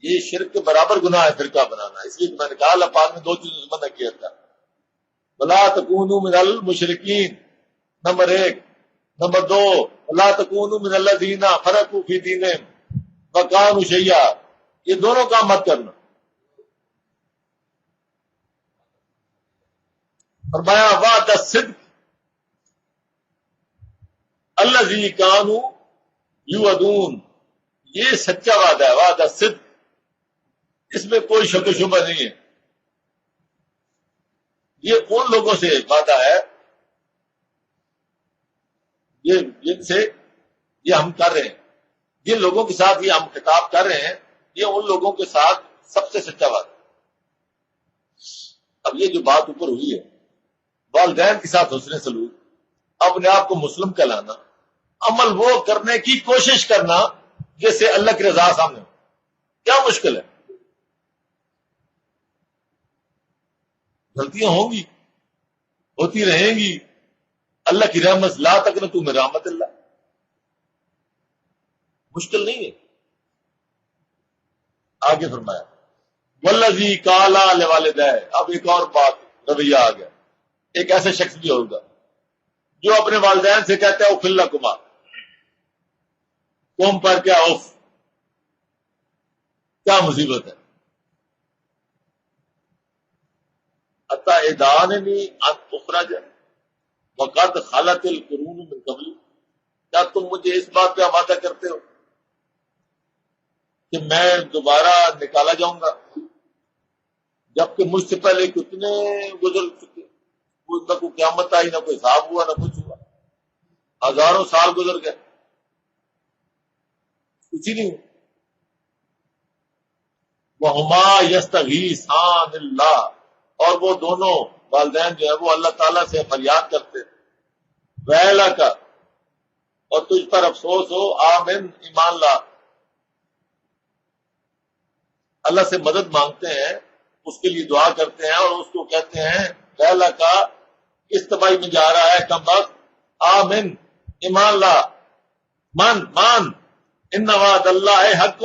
یہ شرک کے برابر گناہ ہے فرقہ بنانا. اس لیے میں نے کہا اللہ پاک نے دو چیزوں سے منع کیا تھا، وَلَا تَكُونُوا مِنَ الْمُشْرِكِينَ، نمبر 1. نمبر 2، وَلَا تَكُونُوا مِنَ الَّذِينَ فَرَقُوا فِي دِينِهِمْ وَكَانُوا شِيَّعًا. یہ دونوں کام مت کرنا. فرمایا وَعْدَ الصِّدْقِ الَّذِي كَانُوا یوعدون، یہ سچا وعدہ ہے، وعدہ صدق، اس میں کوئی شک و شبہ نہیں ہے. یہ ان لوگوں سے وعدہ ہے یہ جن سے یہ ہم کر رہے ہیں، جن لوگوں کے ساتھ یہ ہم خطاب کر رہے ہیں، یہ ان لوگوں کے ساتھ سب سے سچا وعدہ. اب یہ جو بات اوپر ہوئی ہے، والدین کے ساتھ حسن سلوک، اپنے آپ کو مسلم کہلانا، عمل وہ کرنے کی کوشش کرنا جس سے اللہ کی رضا سامنے ہو، کیا مشکل ہے؟ غلطیاں ہوں گی، ہوتی رہیں گی، اللہ کی رحمت، لا تقنطوا من رحمت اللہ، مشکل نہیں ہے. آگے فرمایا والذی قال لوالدیہ، اب ایک اور بات رویہ آ گیا. ایک ایسا شخص بھی ہوگا جو اپنے والدین سے کہتا ہے افل لکما، قوم پر کیا اف، کیا مصیبت ہے. اتعداننی ان اخرج وقد خلت القرون من قبل، کیا تم مجھے اس بات پہ آمادہ کرتے ہو کہ میں دوبارہ نکالا جاؤں گا، جبکہ مجھ سے پہلے کتنے گزر چکے، نہ کوئی قیامت آئی، نہ کوئی حساب ہوا، نہ کچھ ہوا، ہزاروں سال گزر گئے، کچھ ہی نہیں ہوا. وَهُمَا يَسْتَغِيثَانِ اللَّهَ، اور وہ دونوں والدین جو ہے وہ اللہ تعالیٰ سے فریاد کرتے، وَيْلَكَ، اور تجھ پر افسوس ہو، آمن، ایمان لا، اللہ سے مدد مانگتے ہیں، اس کے لیے دعا کرتے ہیں، اور اس کو کہتے ہیں وَيْلَكَ، اس تباہی میں جا رہا ہے کم وقت، آمن، ایمان لا، مان، ان وعد اللہ حق،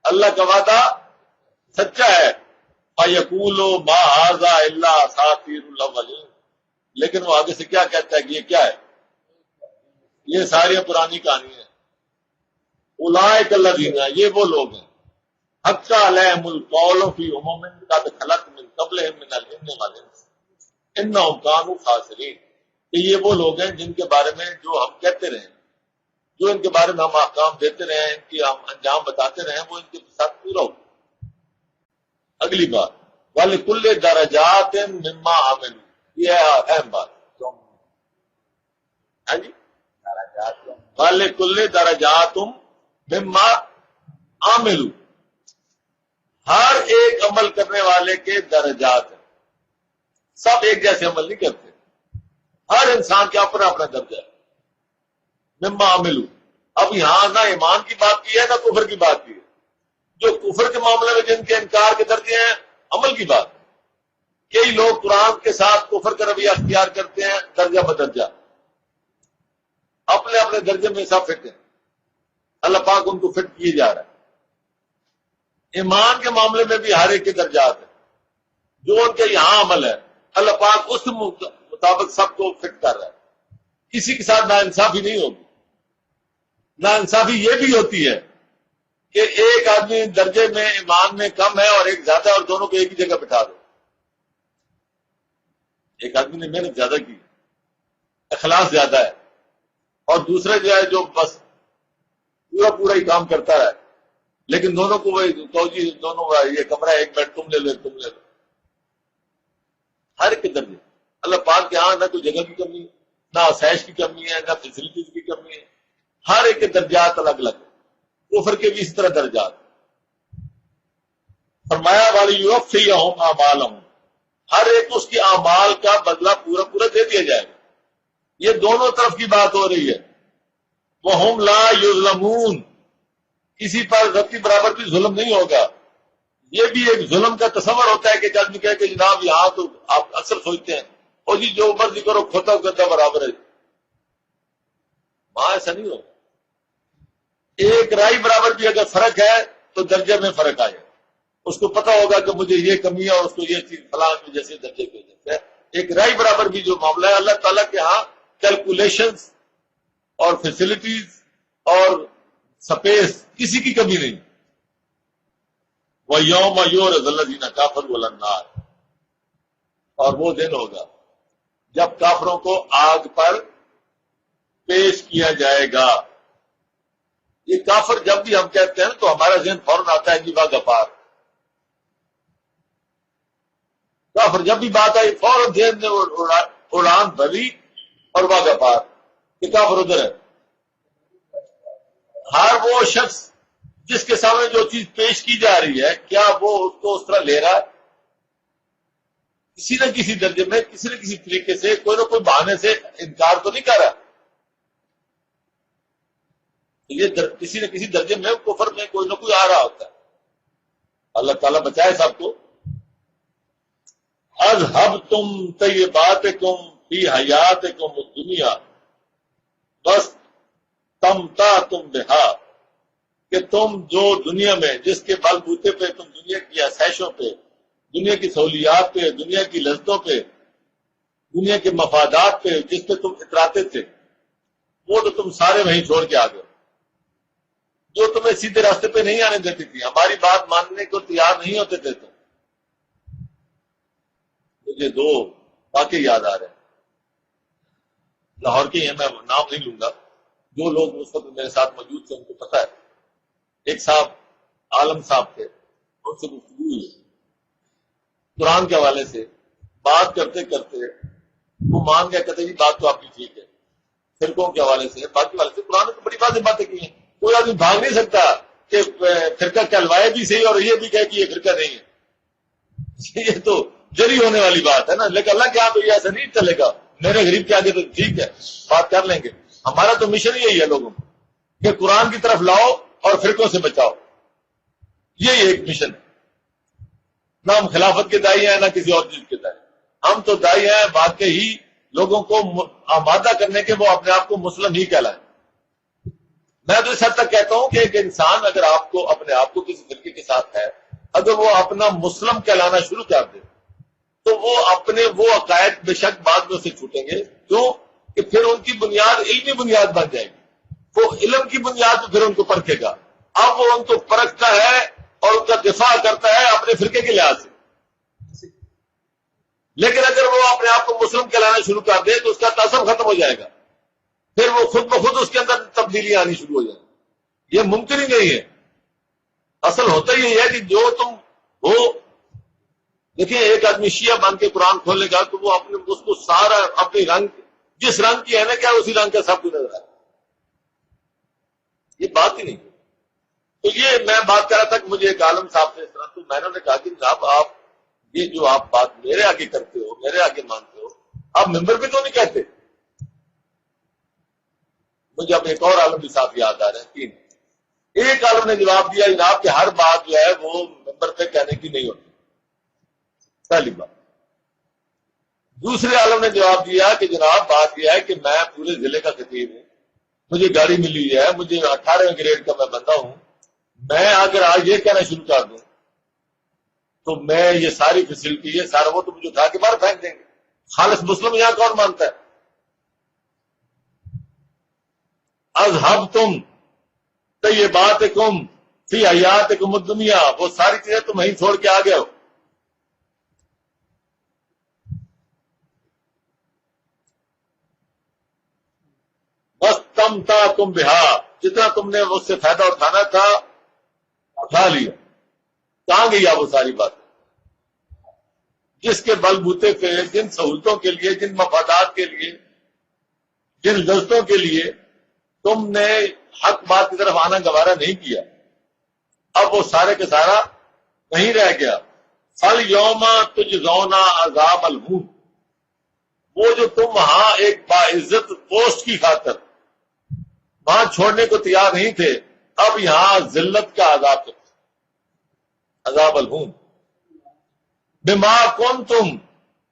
اللہ کا وعدہ سچا ہے. فَيَقُولُ مَا هَذَا إِلَّا أَسَاطِيرُ الْأَوَّلِينَ، لیکن وہ آگے سے کیا کہتا ہے کہ یہ کیا ہے، یہ ساری پرانی کہانی ہے. اولئک الذین، یہ وہ لوگ ہیں، حق علیہم القول فی امم قد خلت من قبلہم من الجن والانس انہم کانوا خاسرین، کہ یہ وہ لوگ ہیں جن کے بارے میں جو ہم کہتے رہے، جو ان کے بارے میں ہم احکام دیتے رہے ہیں، ان کی ہم انجام بتاتے رہے، وہ ان کے ساتھ پورا ہو. اگلی بات وَلِكُلِّ دَرَجَاتٍ مِّمَّا عَمِلُوا، یہ ہے اہم بات. ہاں جی، وَلِكُلِّ دَرَجَاتٍ مِّمَّا عَمِلُوا، ہر ایک عمل کرنے والے کے درجات ہیں، سب ایک جیسے عمل نہیں کرتے، ہر انسان کا اپنا اپنا درجہ ہے. مما عملوا، اب یہاں نہ ایمان کی بات کی ہے نہ کفر کی بات کی ہے. جو کفر کے معاملے میں جن کے انکار کے درجے ہیں، عمل کی بات. کئی لوگ قرآن کے ساتھ کفر کا رویہ اختیار کرتے ہیں درجہ بدرجہ، اپنے اپنے درجے میں سب فٹ ہیں، اللہ پاک ان کو فٹ کیے جا رہا ہے. ایمان کے معاملے میں بھی ہر ایک کے درجات ہیں، جو ان کے یہاں عمل ہے اللہ پاک اس مطابق سب کو فٹ کر رہا ہے. کسی کے ساتھ ناانصافی نہیں ہوگی. ناانصافی یہ بھی ہوتی ہے کہ ایک آدمی درجے میں ایمان میں کم ہے اور ایک زیادہ، اور دونوں کو ایک ہی جگہ بٹھا دو. ایک آدمی نے محنت زیادہ کی، اخلاص زیادہ ہے، اور دوسرا جو ہے جو بس پورا ہی کام کرتا ہے، لیکن دونوں کو جی دونوں یہ کمرہ ایک بیڈ تم لے لو تم لے لو. ہر ایک کے درجے اللہ پاک کے ہاں نہ کوئی جگہ کی کمی ہے، نہ آسائش کی کمی ہے، نہ فیسلٹیز کی کمی ہے. ہر ایک کے درجات الگ الگ ہیں، کفر کے بھی اسی طرح درجات. فرمایا وَلِيُوَفِّيَهُمْ أَعْمَالَهُمْ، ہر ایک اس کی اعمال کا بدلہ پورا دے دیا جائے گا. یہ دونوں طرف کی بات ہو رہی ہے. وَهُمْ لَا يُظْلَمُونَ، کسی پر ذاتی برابر بھی ظلم نہیں ہوگا. یہ بھی ایک ظلم کا تصور ہوتا ہے کہ آدمی کہے کہ جناب یہاں تو آپ اکثر سوچتے ہیں اور جی جو مرضی کرو کھوتا گدا برابر ہے. وہاں ایسا نہیں ہوگا. ایک رائی برابر بھی اگر فرق ہے تو درجے میں فرق آئے گا. اس کو پتا ہوگا کہ مجھے یہ کمی ہے اور اس کو یہ چیز فلاں کی جیسے درجے کی وجہ سے. ایک رائی برابر بھی جو معاملہ ہے اللہ تعالیٰ کے ہاں کیلکولیشنز اور فیسلٹیز اور سپیس کسی کی کمی نہیں. وَيَوْمَ يُعْرَضُ الَّذِينَ كَفَرُوا عَلَى النَّارِ، اور وہ دن ہوگا جب کافروں کو آگ پر پیش کیا جائے گا. یہ کافر جب بھی ہم کہتے ہیں تو ہمارا ذہن فوراً آتا ہے کہ واہ غفار. کافر جب بھی بات آئی فوراً ذہن نے اڑان بھری اور واہ غفار. یہ کافر ادھر ہے. ہر وہ شخص جس کے سامنے جو چیز پیش کی جا رہی ہے کیا وہ اس کو اس طرح لے رہا ہے؟ کسی نہ کسی درجے میں کسی نہ کسی طریقے سے کوئی نہ کوئی بہانے سے انکار تو نہیں کر رہا. یہ کسی نہ کسی درجے میں کفر میں کوئی نہ کوئی آ رہا ہوتا ہے. اللہ تعالیٰ بچائے سب کو. اذھبتم طیباتکم فی حیاتکم الدنیا بس تمتعتم بہا، کہ تم جو دنیا میں جس کے بل بوتے پہ تم دنیا کی آسائشوں پہ، دنیا کی سہولیات پہ، دنیا کی لذتوں پہ، دنیا کے مفادات پہ جس پہ تم اتراتے تھے، وہ تو تم سارے وہیں چھوڑ کے آ گئے. جو تمہیں سیدھے راستے پہ نہیں آنے دیتی تھی، ہماری بات ماننے کو تیار نہیں ہوتے تھے. تم مجھے دو واقعی یاد آ رہے ہیں لاہور کے ہیں، میں نام نہیں لوں گا. جو لوگ اس وقت میرے ساتھ موجود تھے ان کو پتا ہے. ایک صاحب عالم صاحب تھے، ان سے گفتگو ہوئی قرآن کے حوالے سے. بات کرتے کرتے وہ مان گیا، کہتے جی بات تو آپ کی ٹھیک ہے. فرقوں کے حوالے سے، بات کے حوالے سے قرآن کو بڑی واضح باتیں کی ہیں. کوئی آدمی بھاگ نہیں سکتا کہ فرقہ کہلوائے بھی صحیح اور یہ بھی کہے کہ یہ فرقہ نہیں ہے. یہ تو جری ہونے والی بات ہے نا. لیکن اللہ کے ہاں تو یہ ایسا نہیں چلے گا. میرے غریب کے آگے تو ٹھیک ہے، بات کر لیں گے. ہمارا تو مشن یہی ہے لوگوں کو کہ قرآن کی طرف لاؤ اور فرقوں سے بچاؤ. یہی ایک مشن ہے. نہ ہم خلافت کے دائی ہیں نہ کسی اور چیز کے دائی. ہم تو دائی ہیں واقعی لوگوں کو آمادہ کرنے کے، وہ اپنے آپ کو مسلم ہی کہلائیں. میں تو اس حد تک کہتا ہوں کہ ایک انسان اگر آپ کو اپنے آپ کو کسی فرقے کے ساتھ ہے، اگر وہ اپنا مسلم کہلانا شروع کر دے تو وہ اپنے وہ عقائد بے شک بعد میں سے چھوٹیں گے. کیوں کہ پھر ان کی بنیاد علمی بنیاد بن جائے گی. وہ علم کی بنیاد پہ پھر ان کو پرکھے گا. اب وہ ان کو پرکھتا ہے اور ان کا دفاع کرتا ہے اپنے فرقے کے لحاظ سے. لیکن اگر وہ اپنے آپ کو مسلم کہلانا شروع کر دے تو اس کا تعصب ختم ہو جائے گا. پھر وہ خود بخود اس کے اندر تبدیلیاں آنی شروع ہو جائیں. یہ ممکن ہی نہیں ہے. اصل ہوتا ہی ہے کہ جو تم ہو، دیکھیں ایک آدمی شیعہ بن کے قرآن کھولنے گا تو وہ اپنے اس کو سارا اپنے رنگ، جس رنگ کی ہے نا کیا اسی رنگ کا سب کچھ نظر آئے. یہ بات ہی نہیں. تو یہ میں بات کر رہا تھا کہ مجھے ایک عالم صاحب سے اس طرح، تو میں نے کہا کہ جناب آپ یہ جو آپ بات میرے آگے کرتے ہو، میرے آگے مانتے ہو، آپ ممبر پہ تو نہیں کہتے. مجھے اب ایک اور عالم بھی ساتھ یاد آ رہے ہیں، تین. ایک عالم نے جواب دیا جناب کہ ہر بات جو ہے وہ ممبر پہ کہنے کی نہیں ہوتی، پہلی بات. دوسرے عالم نے جواب دیا کہ جناب بات یہ ہے کہ میں پورے ضلع کا خطیب ہوں، مجھے گاڑی ملی ہے، مجھے 18ویں گریڈ کا میں بندہ ہوں. میں اگر آج یہ کہنا شروع کر دوں تو میں یہ ساری فیسلٹی ہے سارا وہ تو مجھے اٹھا کے باہر پھینک دیں گے. خالص مسلم یہاں کون مانتا ہے؟ اذھبتم طیباتکم فی حیاتکم الدنیا، وہ ساری چیزیں تم وہیں چھوڑ کے آ گئے ہو. بس تم بہا، جتنا تم نے اس سے فائدہ اٹھانا تھا اٹھا لیا. کہاں گئی وہ ساری بات جس کے بل بوتے پہ جن سہولتوں کے لیے، جن مفادات کے لیے، جن لذتوں کے لیے تم نے حق بات کی طرف آنا گوارا نہیں کیا، اب وہ سارے کا سارا نہیں رہ گیا. فَالْيَوْمَ تُجْزَوْنَ عَذَابَ الْهُونِ، وہ جو تم وہاں ایک باعزت پوسٹ کی خاطر وہاں چھوڑنے کو تیار نہیں تھے، اب یہاں ذلت کا عذاب ہے. عذاب الہون بما کنتم،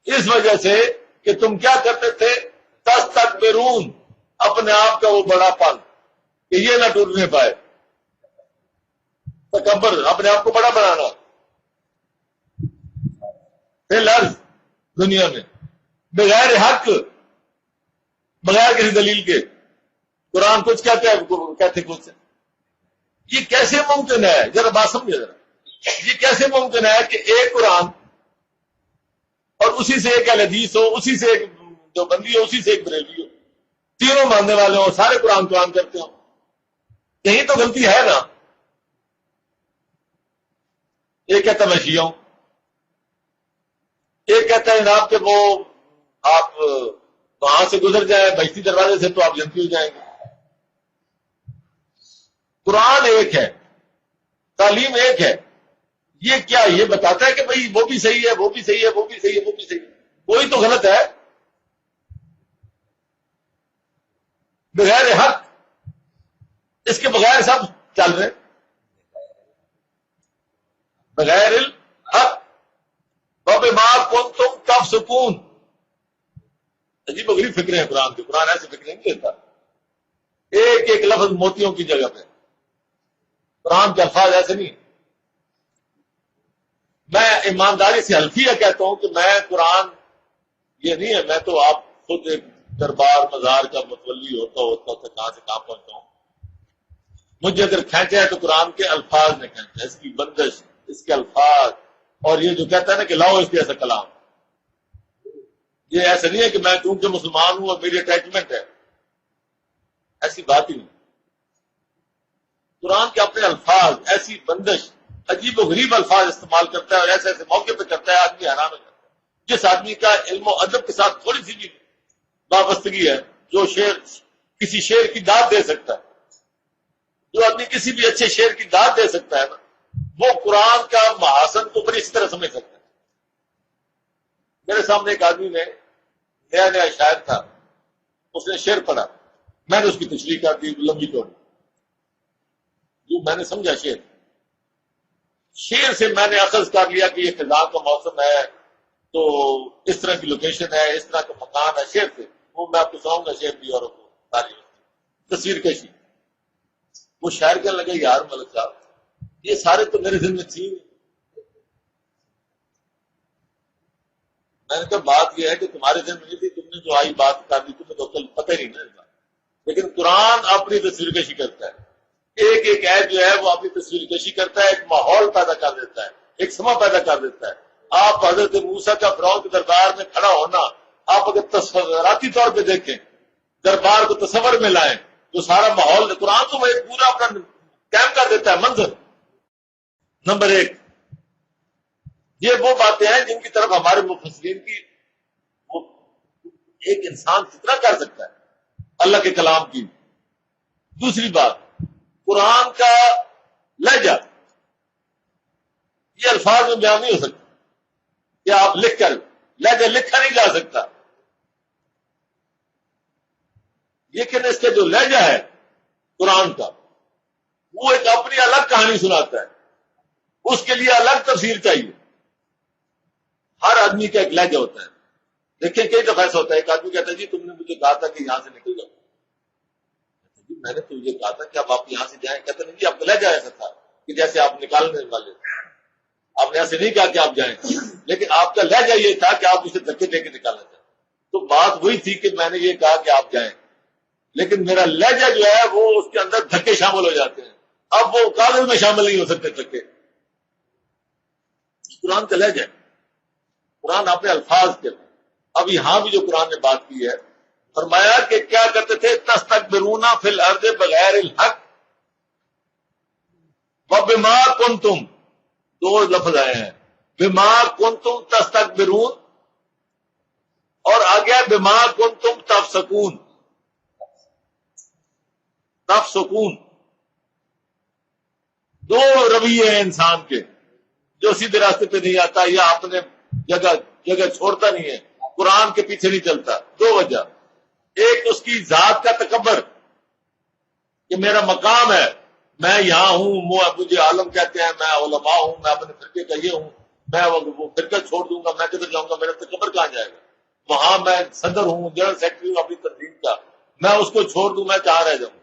اس وجہ سے کہ تم کیا کرتے تھے، تستکبرون، اپنے آپ کا وہ بڑا پن کہ یہ نہ ٹوٹنے پائے. تکبر، اپنے آپ کو بڑا بنانا فی الارض، دنیا میں بغیر حق، بغیر کسی دلیل کے. قرآن کچھ کہتے ہیں، کہتے کچھ. یہ کیسے ممکن ہے؟ ذرا بات سمجھے ذرا. یہ کیسے ممکن ہے کہ ایک قرآن اور اسی سے ایک اہل حدیث ہو، اسی سے ایک جو بندی ہو، اسی سے ایک بریلوی ہو، تینوں ماننے والے ہوں، سارے قرآن کرتے ہوں. کہیں تو غلطی ہے نا. ایک کہتا ہے میں شیعہ ہوں، ایک کہتا ہے جناب کہ وہ آپ وہاں سے گزر جائیں بہشتی دروازے سے تو آپ جنتی ہو جائیں گے. قرآن ایک ہے، تعلیم ایک ہے. یہ کیا یہ بتاتا ہے کہ بھئی وہ بھی صحیح ہے، وہ بھی صحیح ہے، وہ بھی صحیح ہے، وہ بھی صحیح ہے، کوئی تو غلط ہے. بغیر حق اس کے بغیر سب چل رہے بغیر الحق. وَبِمَا كُنتُمْ تَفْسُقُونَ. عجیب و غریب فکریں ہیں قرآن کی. قرآن ایسے فکریں نہیں دیتا، ایک ایک لفظ موتیوں کی جگہ پہ. قرآن کے الفاظ ایسے نہیں. میں ایمانداری سے حلفیہ کہتا ہوں کہ میں قرآن یہ نہیں ہے، میں تو آپ خود ایک دربار مزار کا متولی ہوتا کہاں سے کہاں پہنچتا ہوں. مجھے اگر کھینچا ہے تو قرآن کے الفاظ نے کھینچا ہے، اس کی بندش، اس کے الفاظ. اور یہ جو کہتا ہے نا کہ لاؤ اس جیسا کلام، یہ ایسا نہیں ہے کہ میں کیونکہ مسلمان ہوں اور میری اٹیچمنٹ ہے، ایسی بات ہی نہیں. قرآن کے اپنے الفاظ، ایسی بندش، عجیب و غریب الفاظ استعمال کرتا ہے اور ایسے ایسے موقع پہ کرتا ہے آدمی حیران ہو جاتا ہے. جس آدمی کا علم و ادب کے ساتھ تھوڑی سی بھی وابستگی ہے، جو شعر کسی شعر کی داد دے سکتا ہے، جو آدمی کسی بھی اچھے شعر کی داد دے سکتا ہے نا، وہ قرآن کا محاسن کو بڑی اسی طرح سمجھ سکتا ہے. میرے سامنے ایک آدمی نے نیا نیا شاعر تھا، اس نے شعر پڑھا، میں نے اس کی تشریح کر دی لمبی چوڑی. جو میں نے سمجھا شعر سے میں نے اخذ کر لیا کہ یہ خزاں کا موسم ہے تو اس طرح کی لوکیشن ہے، اس طرح کا مکان ہے. شعر سے وہ میں آپ کو سناؤں گا شعر بھی اور ساری تصویر کشی. وہ شاعر کہنے لگا یار ملک صاحب یہ سارے تو میرے ذہن میں تھی. میں نے کہا بات یہ ہے کہ تمہارے ذہن میں نہیں تھی، تم نے جو آئی بات کر دی تمہیں تو پتہ ہی نہیں نا اس بات. لیکن قرآن اپنی تصویر کشی کرتا ہے، ایک ایک عید جو ہے وہ اپنی تصویر کشی کرتا ہے، ایک ماحول پیدا کر دیتا ہے، ایک سما پیدا کر دیتا ہے. آپ حضرت موسیٰ کا فرعون کے دربار میں کھڑا ہونا، آپ اگر تصوراتی طور پہ دیکھیں، دربار کو تصور میں لائیں تو سارا ماحول قرآن تو وہ ایک پورا اپنا قائم کر دیتا ہے منظر. نمبر ایک، یہ وہ باتیں ہیں جن کی طرف ہمارے مفسرین کی وہ ایک انسان کتنا کر سکتا ہے اللہ کے کلام کی. دوسری بات، قرآن کا لہجہ یہ الفاظ میں بیان نہیں ہو سکتا کہ آپ لکھ کر لہجہ لکھا نہیں جا سکتا. لیکن اس کے جو لہجہ ہے قرآن کا وہ ایک اپنی الگ کہانی سناتا ہے، اس کے لیے الگ تفسیر چاہیے. ہر آدمی کا ایک لہجہ ہوتا ہے. دیکھیں کئی دفعہ ایسا ہوتا ہے ایک آدمی کہتا ہے جی تم نے مجھے کہا تھا کہ یہاں سے نکل جاؤ. جی میں نے تجھے کہا تھا کہ اب آپ یہاں سے جائیں. کہتے نہیں جی آپ کا لہجہ ایسا تھا کہ جیسے آپ نکالنے والے تھے، آپ نے ایسے نہیں کہا کہ آپ جائیں، لیکن آپ کا لہجہ یہ تھا کہ آپ اسے دھکے دے کے نکالنا چاہتے. تو بات وہی تھی کہ میں نے یہ کہا کہ آپ جائیں، لیکن میرا لہجہ جو ہے وہ اس کے اندر دھکے شامل ہو جاتے ہیں. اب وہ کاغذ میں شامل نہیں ہو سکتے دھکے. قرآن کا لہجہ ہے، قرآن اپنے الفاظ کے. اب یہاں بھی جو قرآن نے بات کی ہے، فرمایا کہ کیا کرتے تھے تستکبرون فی الارض بغیر الحق وبما کنتم. دو لفظ آئے ہیں، بما کنتم تستکبرون اور آگیا بما کنتم تفسقون. تفسقون دو رویے ہیں انسان کے، جو سیدھے راستے پہ نہیں آتا یا اپنے جگہ چھوڑتا نہیں ہے، قرآن کے پیچھے نہیں چلتا. دو وجہ، ایک اس کی ذات کا تکبر کہ میرا مقام ہے، میں یہاں ہوں، مجھے عالم کہتے ہیں، میں علماء ہوں، میں اپنے فرقے کا یہ ہوں، میں وہ فرقہ چھوڑ دوں گا، میں کدھر جاؤں گا، میرا تکبر کہاں جائے گا. وہاں میں صدر ہوں، جنرل سیکرٹری ہوں اپنی تنظیم کا، میں اس کو چھوڑ دوں، میں کہاں رہ جاؤں.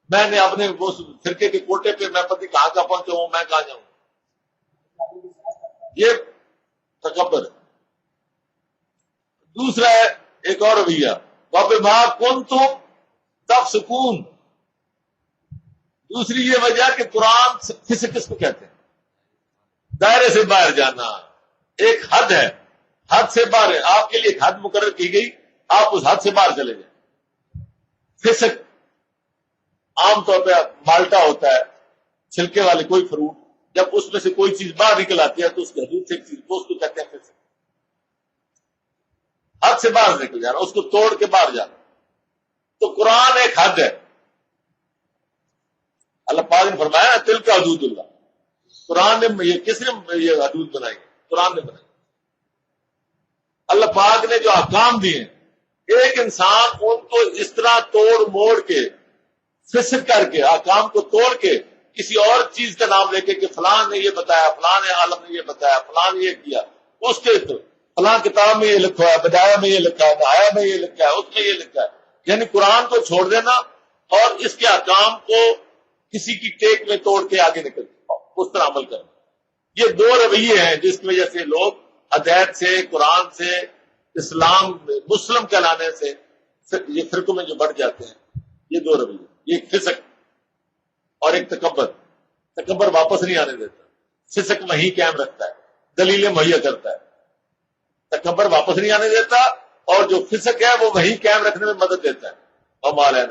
میں نے اپنے وہ فرقے کے کوٹے پہ میں پتہ کہاں کا پہنچا ہوں، میں کہاں جاؤں. یہ تکبر ہے. دوسرا ہے ایک اور رویہ، وَبِمَا كُنتُمْ تَفْسُقُونَ. دوسری یہ وجہ کہ قرآن فسق کس کو کہتے ہیں؟ دائرے سے باہر جانا. ایک حد ہے، حد سے باہر ہے. آپ کے لیے ایک حد مقرر کی گئی، آپ اس حد سے باہر چلے جائیں. فسق عام طور پہ مالٹا ہوتا ہے چھلکے والے کوئی فروٹ، جب اس میں سے کوئی چیز باہر نکل آتی ہے تو اس کی حدود سے ایک چیز کو اس کو کہتے ہیں فسق، حد سے باہر نکل جانا، اس کو توڑ کے باہر جانا۔ تو قرآن ایک حد ہے، اللہ پاک نے فرمایا تل کا حدود اللہ، قرآن نے یہ کس نے یہ حدود بنائی؟ قرآن نے بنائی۔ اللہ پاک نے جو احکام دیے ہیں، ایک انسان ان کو اس طرح توڑ موڑ کے فسق کر کے احکام کو توڑ کے کسی اور چیز کا نام لے کے کہ فلاں نے یہ بتایا، فلاں عالم نے یہ بتایا، فلاں نے یہ کیا، اس کے فلاں کتاب میں یہ لکھا ہے، بدایا میں یہ لکھا ہے، نہایا میں یہ لکھا ہے، اس میں یہ لکھا ہے، یعنی قرآن کو چھوڑ دینا اور اس کے احکام کو کسی کی ٹیک میں توڑ کے آگے نکل اس طرح عمل کرنا۔ یہ دو رویے ہیں جس کی وجہ سے لوگ ہدایت سے، قرآن سے، اسلام مسلم کہلانے سے یہ فرقوں میں جو بڑھ جاتے ہیں، یہ دو رویے، ایک فسق اور ایک تکبر۔ تکبر واپس نہیں آنے دیتا، فسق وہیں قائم رکھتا ہے، دلیلیں مہیا کرتا ہے۔ تکبر واپس نہیں آنے دیتا اور جو فسق ہے وہ وہیں قائم رکھنے میں مدد دیتا ہے۔ ہمارا